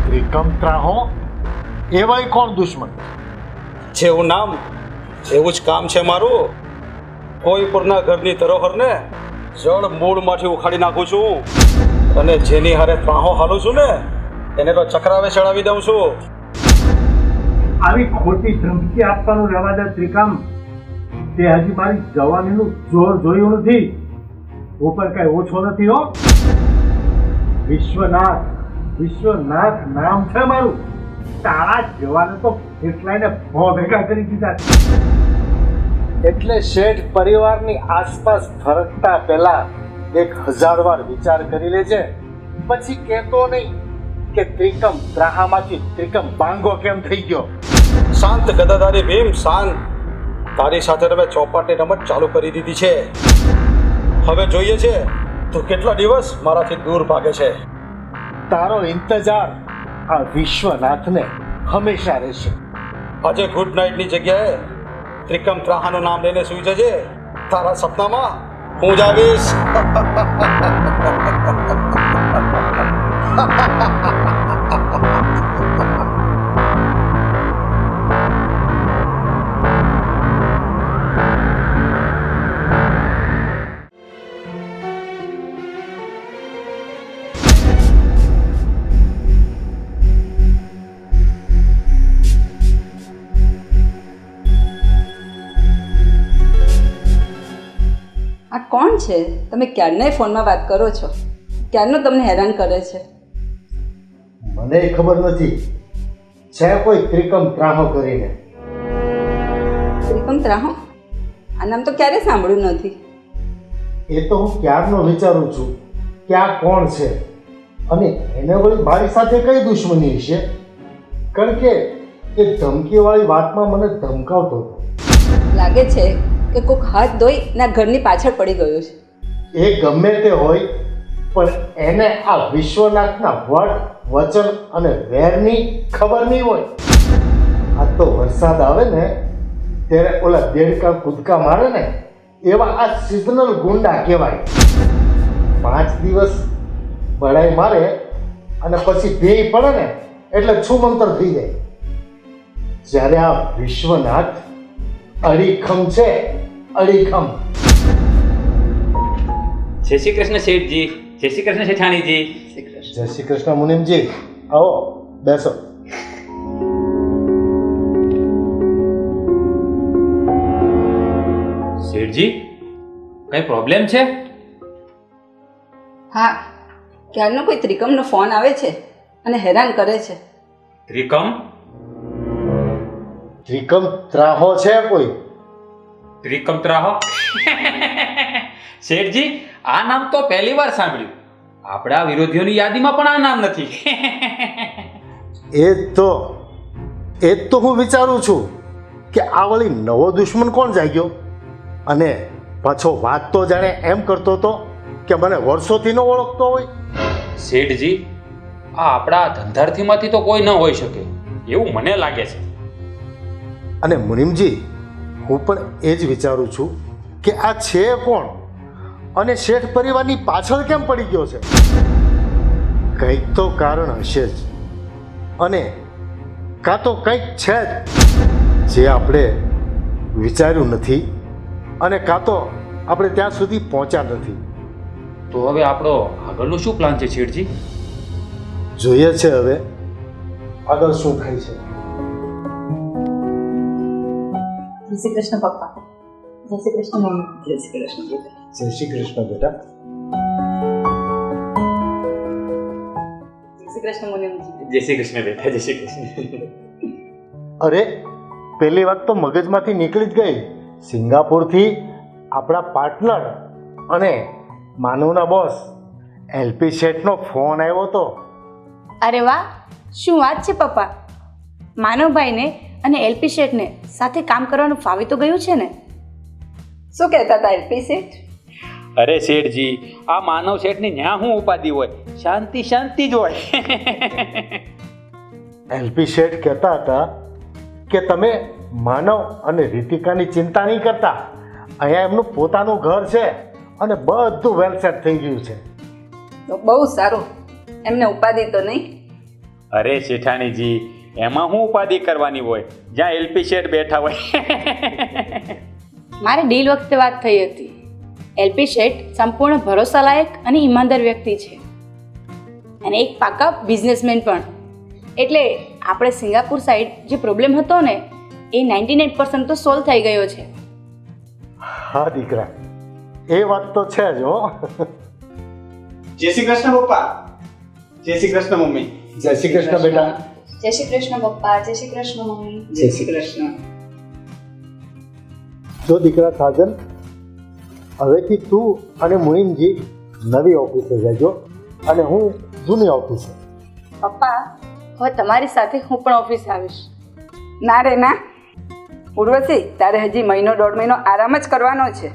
ત્રિકમ ત્રાહો? એવાય કોણ દુશ્મન? જેવું નામ એવું જ કામ છે મારું. કોઈ પરના ઘરની ધરોહરને જળ મૂળમાંથી ઉખાડી નાખું છું અને જેની હારે ત્રાહો હાલું છું ને એને તો ચક્રાવે ચડાવી દઉં છું. આવી ખોટી ધમકી આપવાનું રહેવા દે ત્રિકમ. તે હજી મારી જવાનીનું જોર જોયું નથી. ઉપર કઈ ઓછો નથી હો. વિશ્વનાથ નામ છે મારું. તારા જવાને તો એટલાને ભો ભેગા કરી દીધા. એટલે શેઠ પરિવારની આસપાસ ફરકતા પહેલા 1000 વાર વિચાર કરી લેજે. પછી કહેતો નહીં કે ત્રિકમ ત્રાહામાંથી ત્રિકમ બાંગો કેમ થઈ ગયો. શાંત ગદાધારી ભીમ, શાંત. તારી સાથે તમે ચોપાટની રમત ચાલુ કરી દીધી છે. હવે જોઈએ છે તું કેટલા દિવસ મારાથી દૂર ભાગે છે. તારો ઇંતજાર આ વિશ્વનાથને હંમેશા રહેશે. આજે ગુડ નાઇટની જગ્યાએ ત્રિકમ ત્રાહાનું નામ લઈને સૂઈ જજે. તારા સપનામાં હું જ આવીશ. આ કોણ છે? તમે ક્યારનાય ફોનમાં વાત કરો છો, ક્યારનો તમને હેરાન કરે છે? મને ખબર નથી, છે કોઈ ત્રિકમ ત્રાહો કરીને. ત્રિકમ ત્રાહો? આ નામ તો ક્યારે સાંભળ્યું નથી. એ તો હું ક્યારનો વિચારું છું કે આ કોણ છે અને એને વળી મારી સાથે કઈ દુશ્મની છે, કારણ કે એ ધમકીવાળી વાતમાં મને ધમકાવતો હતો. લાગે છે કે કોઈક હાથ ધોઈ ના ઘરની પાછળ પડી ગયો છે. એ ગમે તે હોય, પણ એને આ વિશ્વનાથના વટ વચન અને વેરની ખબર નહીં હોય. આ તો વરસાદ આવે ને ત્યારે ઓલા દેડકા કૂદકા મારે ને એવા આ સિઝનલ ગુંડા કહેવાય. 5 દિવસ બળાઈ મારે અને પછી ભેઈ પડે ને એટલે છુમંતર થઈ જાય. જ્યારે આ વિશ્વનાથ અડીખમ છે, અડીખમ. જય શ્રી કૃષ્ણ શેઠજી. જય શ્રી કૃષ્ણ શેઠાણીજી. જય શ્રી કૃષ્ણ મુનિમજી. આવો બેસો. શેઠજી, કઈ પ્રોબ્લેમ છે? હા, ક્યારનો કોઈ ત્રિકમનો ફોન આવે છે અને હેરાન કરે છે. ત્રિકમ? ત્રિકમ ત્રાહો છે કોઈ? ત્રિકમ ત્રાહો? શેઠજી, આ નામ તો પહેલી વાર સાંભળ્યું. આપણા વિરોધીઓની યાદીમાં પણ આ નામ નથી. એ જ તો હું વિચારું છું કે આ વળી નવો દુશ્મન કોણ જાગ્યો, અને પાછો વાત તો જાણે એમ કરતો હતો કે મને વર્ષોથી ન ઓળખતો હોય. શેઠજી, આ આપણા ધંધાર્થીમાંથી તો કોઈ ન હોઈ શકે એવું મને લાગે છે. અને મુનિમજી, હું પણ એ જ વિચારું છું કે આ છે કોણ અને શેઠ પરિવારની પાછળ કેમ પડી ગયો છે. કંઈક તો કારણ હશે જ, અને કાં તો કંઈક છે જ જે આપણે વિચાર્યું નથી, અને કાં તો આપણે ત્યાં સુધી પહોંચ્યા નથી. તો હવે આપણો આગળનું શું પ્લાન છે શેઠજી? જોઈએ છે હવે આગળ શું થાય છે. જય શ્રી કૃષ્ણ પપ્પા. જય શ્રી કૃષ્ણ મમ્મી. જય શ્રી કૃષ્ણ બેટા. જય શ્રી કૃષ્ણ બેટા. જય શ્રી કૃષ્ણ મુનિમજી. જય શ્રી કૃષ્ણ બેટા. જય શ્રી કૃષ્ણ. અરે, પહેલી વાત તો મગજમાંથી નીકળી જ ગઈ. સિંગાપુરથી આપણા પાર્ટનર અને માનવના બોસ એલપી શેઠનો ફોન આવ્યો હતો. અરે વાહ, શું વાત છે પપ્પા! માનવભાઈને અને એલપી શેઠને સાથે કામ કરવાનું ફાવી તો ગયું છે ને? શું કહેતા હતા એલપી શેઠ? અરે શેઠજી, આ માનવ શેઠની ન્યા શું ઉપાધિ હોય, શાંતિ શાંતિ જ હોય. એલપી શેઠ કહેતા હતા કે તમે માનવ અને રીતિકાની ચિંતા નહીં કરતા, અહીંયા એમનું પોતાનું ઘર છે અને બધું વેલ સેટ થઈ ગયું છે. તો બહુ સારું, એમને ઉપાધિ તો નહીં. અરે શેઠાણીજી, એમાં શું ઉપાધિ કરવાની હોય જ્યાં એલપી શેઠ બેઠા હોય. મારે ડીલ વખતે વાત થઈ હતી. એલપી શેઠ સંપૂર્ણ ભરોસાલાયક અને ઈમાનદાર વ્યક્તિ છે, અને એક પાકા બિઝનેસમેન પણ. એટલે આપણે સિંગાપુર સાઈડ જે પ્રોબ્લેમ હતો ને એ 99% તો સોલ્વ થઈ ગયો છે. હા દીકરા, એ વાત તો છે જ હો. જય શ્રી કૃષ્ણ પપ્પા. જય શ્રી કૃષ્ણ મમ્મી. જય શ્રી કૃષ્ણ બેટા. જય શ્રી કૃષ્ણ પપ્પા. જય શ્રી કૃષ્ણ મમ્મી. જય શ્રી કૃષ્ણ. જો દીકરા સાજન, હવેથી તું અને મુનિમજી નવી ઓફિસે જજો અને હું જૂની ઓફિસે. પપ્પા, હવે તમારી સાથે હું પણ ઓફિસ આવીશ. ના રે ના, ઉર્વશી, તારે હજી 1.5 મહિનો આરામ જ કરવાનો છે.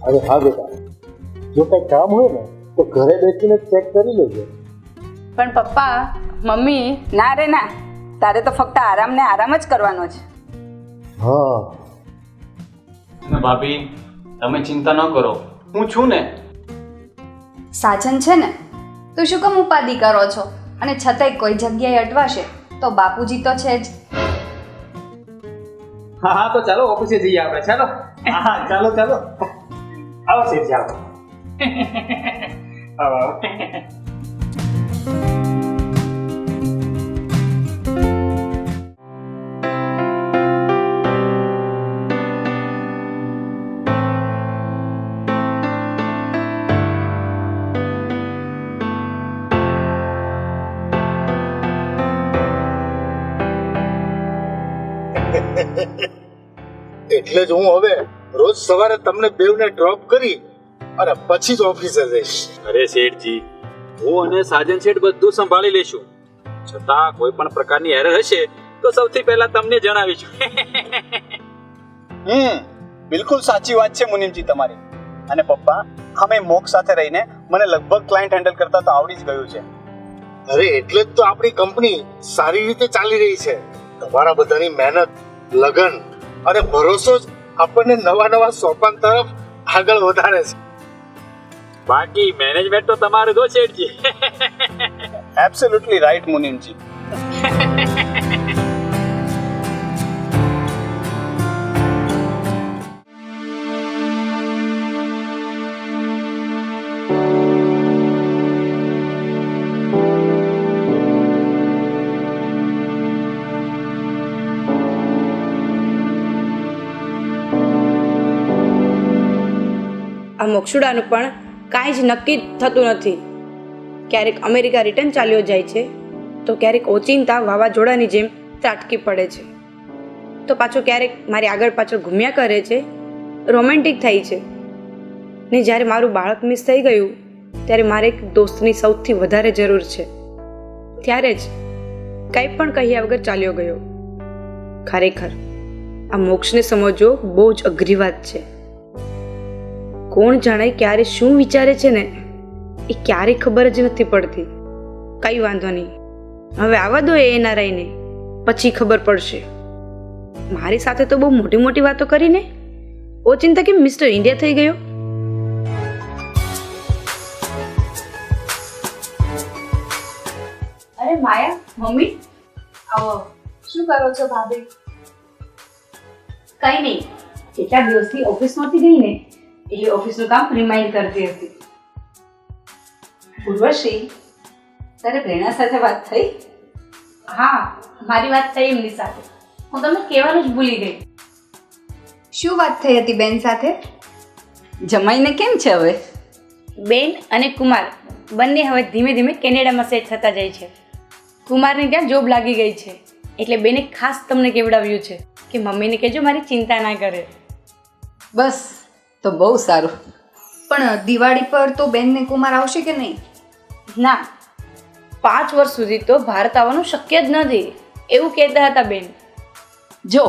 અરે હા બેટા, જો કંઈ કામ હોય ને તો ઘરે બેસીને ચેક કરી લેજો. પણ પપ્પા, મમ્મી. ના રે ના, તારે તો ફક્ત આરામ ને આરામ જ કરવાનો છે. હા ને ભાભી તમે ચિંતા ન કરો, હું છું ને. સાજન છે ને, તું શું કામ ઉપાધિ કરો છો? અને છતાંય કોઈ જગ્યાએ અટવાશે તો બાપુજી તો છે જ. હા હા, તો ચાલો ઓફિસે જઈએ આપણે. ચાલો. હા ચાલો ચાલો આવો શેઠજી, આવો. આવો. એટલે જ હું હવે રોજ સવારે તમને બેવને ડ્રોપ કરી અને પછી જ ઓફિસે જઈશ. અરે શેઠજી, હું અને સાજન શેઠ બધું સંભાળી લેશું. છતાં કોઈ પણ પ્રકારની એરર હશે તો સૌથી પહેલા તમને જણાવીશું. બિલકુલ સાચી વાત છે મુનિમજી તમારી. અને પપ્પા, અમે મોક્ષ સાથે રહીને મને લગભગ ક્લાયન્ટ હેન્ડલ કરતા તો આવડી જ ગયું છે. અરે એટલે જ તો આપણી કંપની સારી રીતે ચાલી રહી છે. તમારા બધાની મહેનત, લગન અને ભરોસો જ આપણને નવા સોપાન તરફ આગળ વધારે છે. બાકી મેનેજમેન્ટ તો તમારું જો શેઠજી. Absolutely right મુનિમજી. આ મોક્ષુડાનું પણ કાંઈ જ નક્કી થતું નથી. ક્યારેક અમેરિકા રિટર્ન ચાલ્યો જાય છે, તો ક્યારેક ઓચિંતા વાવાઝોડાની જેમ ત્રાટકી પડે છે, તો પાછો ક્યારેક મારી આગળ પાછળ ઘૂમ્યા કરે છે, રોમેન્ટિક થાય છે. ને જ્યારે મારું બાળક મિસ થઈ ગયું ત્યારે મારે એક દોસ્તની સૌથી વધારે જરૂર છે. ત્યારે જ કંઈ પણ કહ્યા વગર ચાલ્યો ગયો. ખરેખર આ મોક્ષને સમજવો બહુ જ અઘરી વાત છે. કોણ જાણે ક્યારે શું વિચારે છે ને એ ક્યારેય ખબર જ નથી પડતી. કઈ વાંધો નહીં, હવે આવા દો એના રહીને, પછી ખબર પડશે. મારી સાથે તો બહુ મોટી મોટી વાતો કરીને ઓચિંતા કેમ મિસ્ટર ઇન્ડિયા થઈ ગયો? અરે માયા, મમ્મી આવો. શું કરો છો ભાભી? કઈ નહીં, કેટલા દિવસથી ઓફિસમાંથી ગઈ ને એટલે ઓફિસનું કામ રિમાઇન્ડ કરતી હતી. ઉર્વશી, તારે પ્રેરણા સાથે વાત થઈ? હા, મારી વાત થઈ એમની સાથે. હું તમને કહેવાનું જ ભૂલી ગઈ. શું વાત થઈ હતી બેન સાથે? જમાઈને કેમ છે હવે? બેન અને કુમાર બંને હવે ધીમે ધીમે કેનેડામાં સેટ થતા જાય છે. કુમારને ત્યાં જોબ લાગી ગઈ છે, એટલે બેને ખાસ તમને કેવડાવ્યું છે કે મમ્મીને કહેજો મારી ચિંતા ના કરે. બસ તો બહુ સારું. પણ દિવાળી પર તો બેન ને કુમાર આવશે કે નહીં? ના, 5 વર્ષ સુધી તો ભારત આવવાનું શક્ય જ નથી એવું કહેતા હતા બેન. જો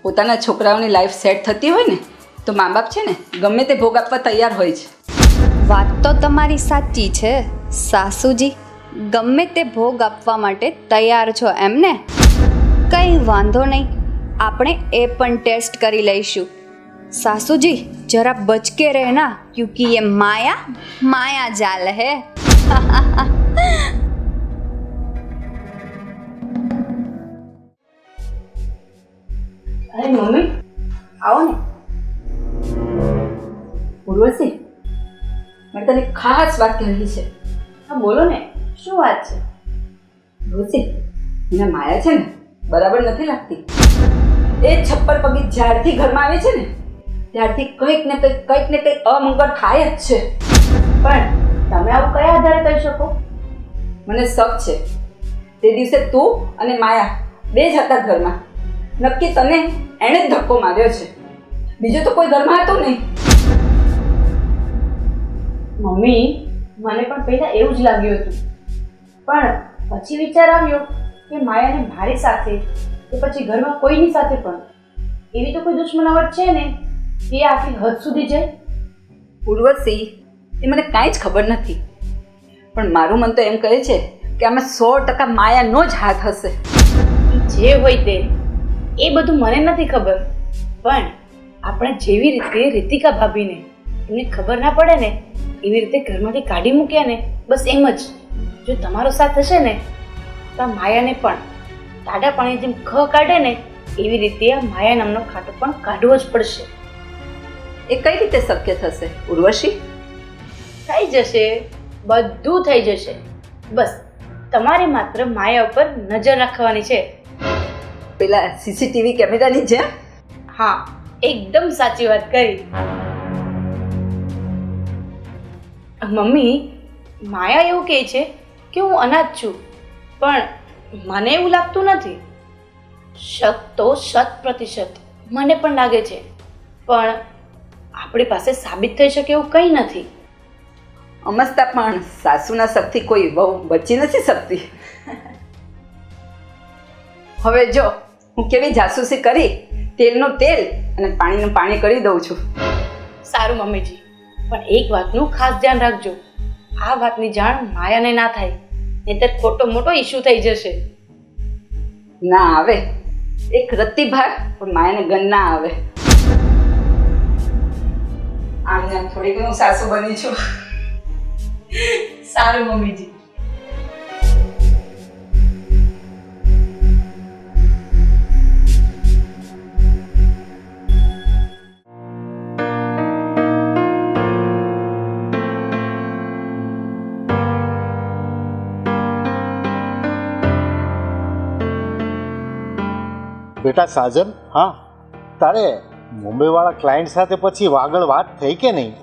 પોતાના છોકરાઓની લાઈફ સેટ થતી હોય ને તો મા બાપ છે ને ગમે તે ભોગ આપવા તૈયાર હોય છે. વાત તો તમારી સાચી છે સાસુજી, ગમે તે ભોગ આપવા માટે તૈયાર છો એમને? કંઈ વાંધો નહીં, આપણે એ પણ ટેસ્ટ કરી લઈશું. सासू जी जरा बच के रहना क्योंकि ये माया जाल है. અરે મમ્મી આવો ને. ઉર્વશી, મારે તને ખાસ વાત કહેવી છે. હા બોલો ને, શું વાત છે? ઉર્વશી, મને માયા છે ને બરાબર નથી લાગતી. એ છપ્પર પગી જ્યારથી ઘરમાં આવે છે ને ત્યારથી કંઈક ને કંઈક અમંગળ થાય જ છે. પણ તમે આવું કયા આધારે કહી શકો? મને શક છે તે દિવસે તું અને માયા બે જ હતા ઘરમાં. નક્કી તને એણે જ ધક્કો માર્યો છે, બીજો તો કોઈ ઘરમાં હતો નહીં. મમ્મી, મને પણ પહેલા એવું જ લાગ્યું હતું, પણ પછી વિચાર આવ્યો કે માયાને મારી સાથે કે પછી ઘરમાં કોઈની સાથે પણ એવી તો કોઈ દુશ્મનાવટ છે ને એ આટલી હદ સુધી જાય. ઉર્વશી, એ મને કાંઈ જ ખબર નથી, પણ મારું મન તો એમ કહે છે કે આમાં 100% માયાનો જ હાથ હશે. જે હોય તે, એ બધું મને નથી ખબર, પણ આપણે જેવી રીતે રીતિકા ભાભીને એમને ખબર ના પડે ને એવી રીતે ઘરમાંથી કાઢી મૂક્યા ને, બસ એમ જ જો તમારો સાથ હશે ને તો આ માયાને પણ ટાઢા પાણી જેમ ખ કાઢે ને એવી રીતે આ માયા નામનો ખાટો પણ કાઢવો જ પડશે. એ કઈ રીતે શક્ય થશે ઉર્વશી? થઈ જશે, બધું થઈ જશે. બસ તમારે માત્ર માયા ઉપર નજર રાખવાની છે. પેલા સીસીટીવી કેમેરાની જેમ? હા, એકદમ સાચી વાત કરી. મમ્મી, માયા એવું કહે છે કે હું અનાથ છું, પણ મને એવું લાગતું નથી. શક તો 100% મને પણ લાગે છે, પણ આપણી પાસે સાબિત થઈ શકે એવું કંઈ નથી. અમસ્તા પણ સાસુના શક્તિ કોઈ બહુ બચી નથી શકતી. હવે જો હું કેવી જાસૂસી કરી, તેલનું તેલ અને પાણીનું પાણી કરી દઉં છું. સારું મમ્મીજી, પણ એક વાતનું ખાસ ધ્યાન રાખજો, આ વાતની જાણ માયાને ના થાય, નહીંતર ખોટો મોટો ઇશ્યુ થઈ જશે. ના આવે, એક રત્તી ભાગ પણ માયાને ગન ના આવે. આમને થોડીક હું સાસુ બની છું. સારું મમ્મીજી. બેટા સાજન, હા, તારે મુંબઈવાળા ક્લાયન્ટ સાથે પછી આગળ વાત થઈ કે નહીં?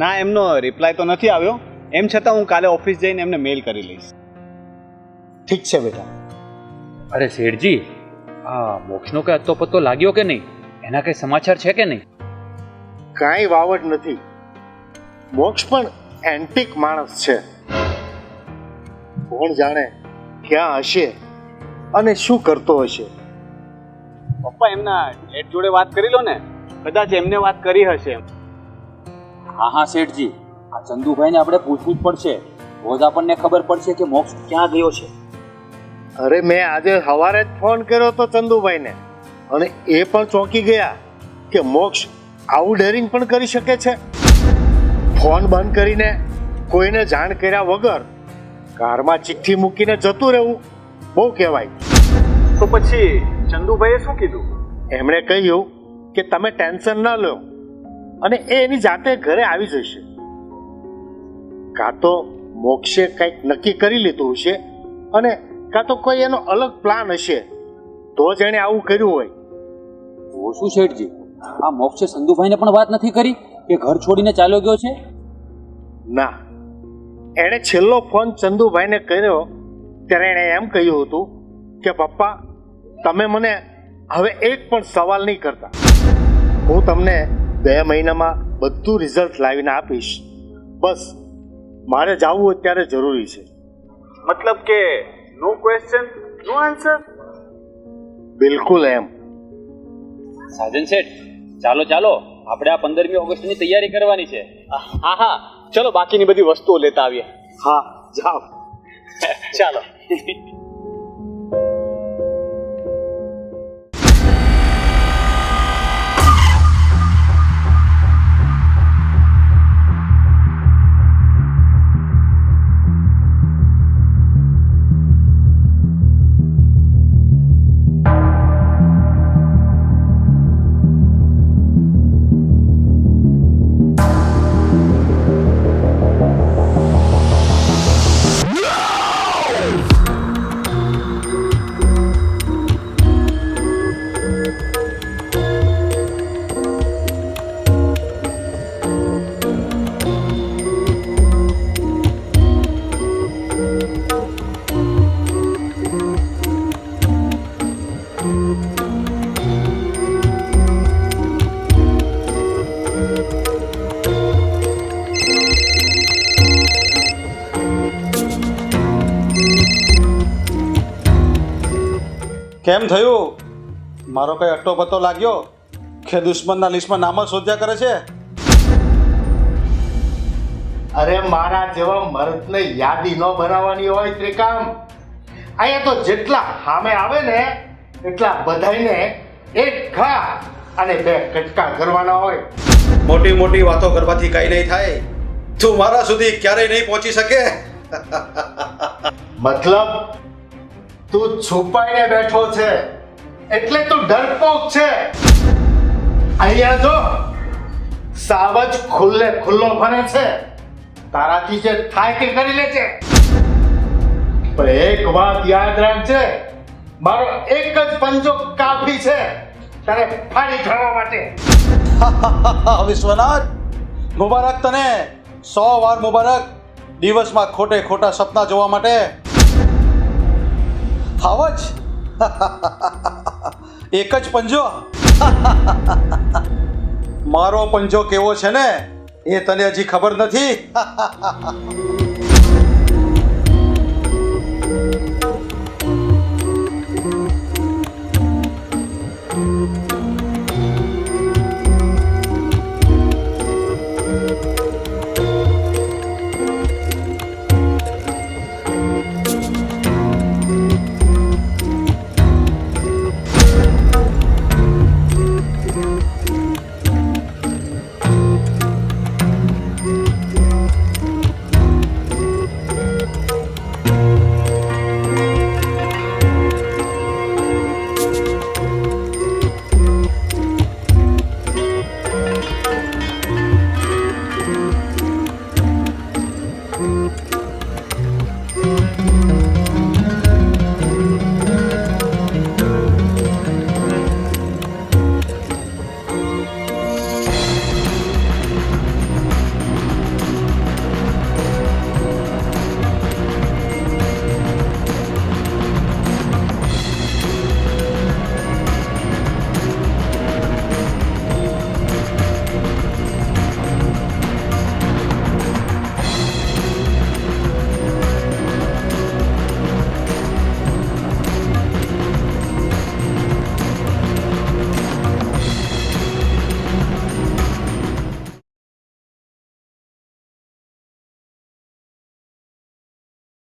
ના, એમનો રિપ્લાય તો નથી આવ્યો. એમ છતાં હું કાલે ઓફિસ જઈને એમને મેલ કરી લઈશ. ઠીક છે બેટા. અરે શેઠજી, આ મોક્ષનો કઈ અત્તો પત્તો લાગ્યો કે નહીં? એના કઈ સમાચાર છે કે નહીં? કાંઈ વાવડ નથી. મોક્ષ પણ એન્ટિક માણસ છે. કોણ જાણે ક્યાં હશે અને શું કરતો હશે. પપ્પા, એમના ડેડ જોડે વાત કરી લો ને, કદાચ એમને વાત કરી હશે. હા હા શેઠજી, આ ચંદુભાઈને આપણે પૂછવું જ પડશે. રોજ આપણને ખબર પડશે કે મોક્ષ ક્યાં ગયો છે. અરે મેં આજે સવારે જ ફોન કર્યો હતો ચંદુભાઈને, અને એ પણ ચોંકી ગયા કે મોક્ષ આવું ડેરિંગ પણ કરી શકે છે. ફોન બંધ કરીને કોઈને જાણ કર્યા વગર કારમાં ચિઠ્ઠી મૂકીને જતું રહેવું બહુ કહેવાય. તો પછી ચંદુભાઈએ શું કીધું? એમણે કહ્યું કે તમે ટેન્શન ન લો અને એ એની જાતે ઘરે આવી જશે. કાં તો મોક્ષે કંઈક નક્કી કરી લીધું હશે અને કાં તો કોઈ એનો અલગ પ્લાન હશે, તો જ એણે આવું કર્યું હોય. તો શું શેઠજી, આ મોક્ષે સંધુભાઈને પણ વાત નથી કરી કે ઘર છોડીને ચાલ્યો ગયો છે? ના, એણે છેલ્લો ફોન ચંદુભાઈને કર્યો ત્યારે એણે એમ કહ્યું હતું કે પપ્પા, તમે મને હવે એક પણ સવાલ નહીં કરતા. હું તમને 2 મહિનામાં બધું રિઝલ્ટ લાવીને આપીશ. બસ મારે જવું અત્યારે જરૂરી છે. મતલબ કે નો ક્વેશ્ચન નો આન્સર? બિલકુલ એમ. સાજન શેઠ, ચાલો ચાલો, આપણે આ 15મી ઓગસ્ટની તૈયારી કરવાની છે. હા હા, ચલો બાકીની બધી વસ્તુઓ લેતા આવીએ. હા, જાઓ. ચાલો. કેમ થયું? મારો કઈ અટ્ટો પત્તો લાગ્યો કે દુશ્મનના લિસ્ટમાં નામ જ શોધ્યા કરે છે? અરે મારા જેવા મર્દને યાદી ન બનાવવાની હોય ત્રિકામ. અહીંયા તો જેટલા સામે આવે ને એટલા બધાને એક ઘા અને બે કટકા કરવાના હોય. મોટી મોટી વાતો કરવાથી કઈ નહીં થાય. તું મારા સુધી ક્યારેય નહીં પહોંચી શકે. મતલબ તું છુપાઈને બેઠો છે એટલે તું ડરપોક છે. અહીંયા જો સાવજ ખુલ્લે ખુલ્લો ફરે છે, તારાથી જે થાય તે કરી લે છે. પણ એક વાત યાદ રાખજે, મારો એક જ પંજો કાફી છે તારે ફાડી ખાવા માટે. વિશ્વનાથ, મુબારક તને, 100 વાર મુબારક દિવસમાં ખોટે ખોટા સપના જોવા માટે. આવજ એક જ પંજો. મારો પંજો કેવો છે ને એ તને હજી ખબર નથી.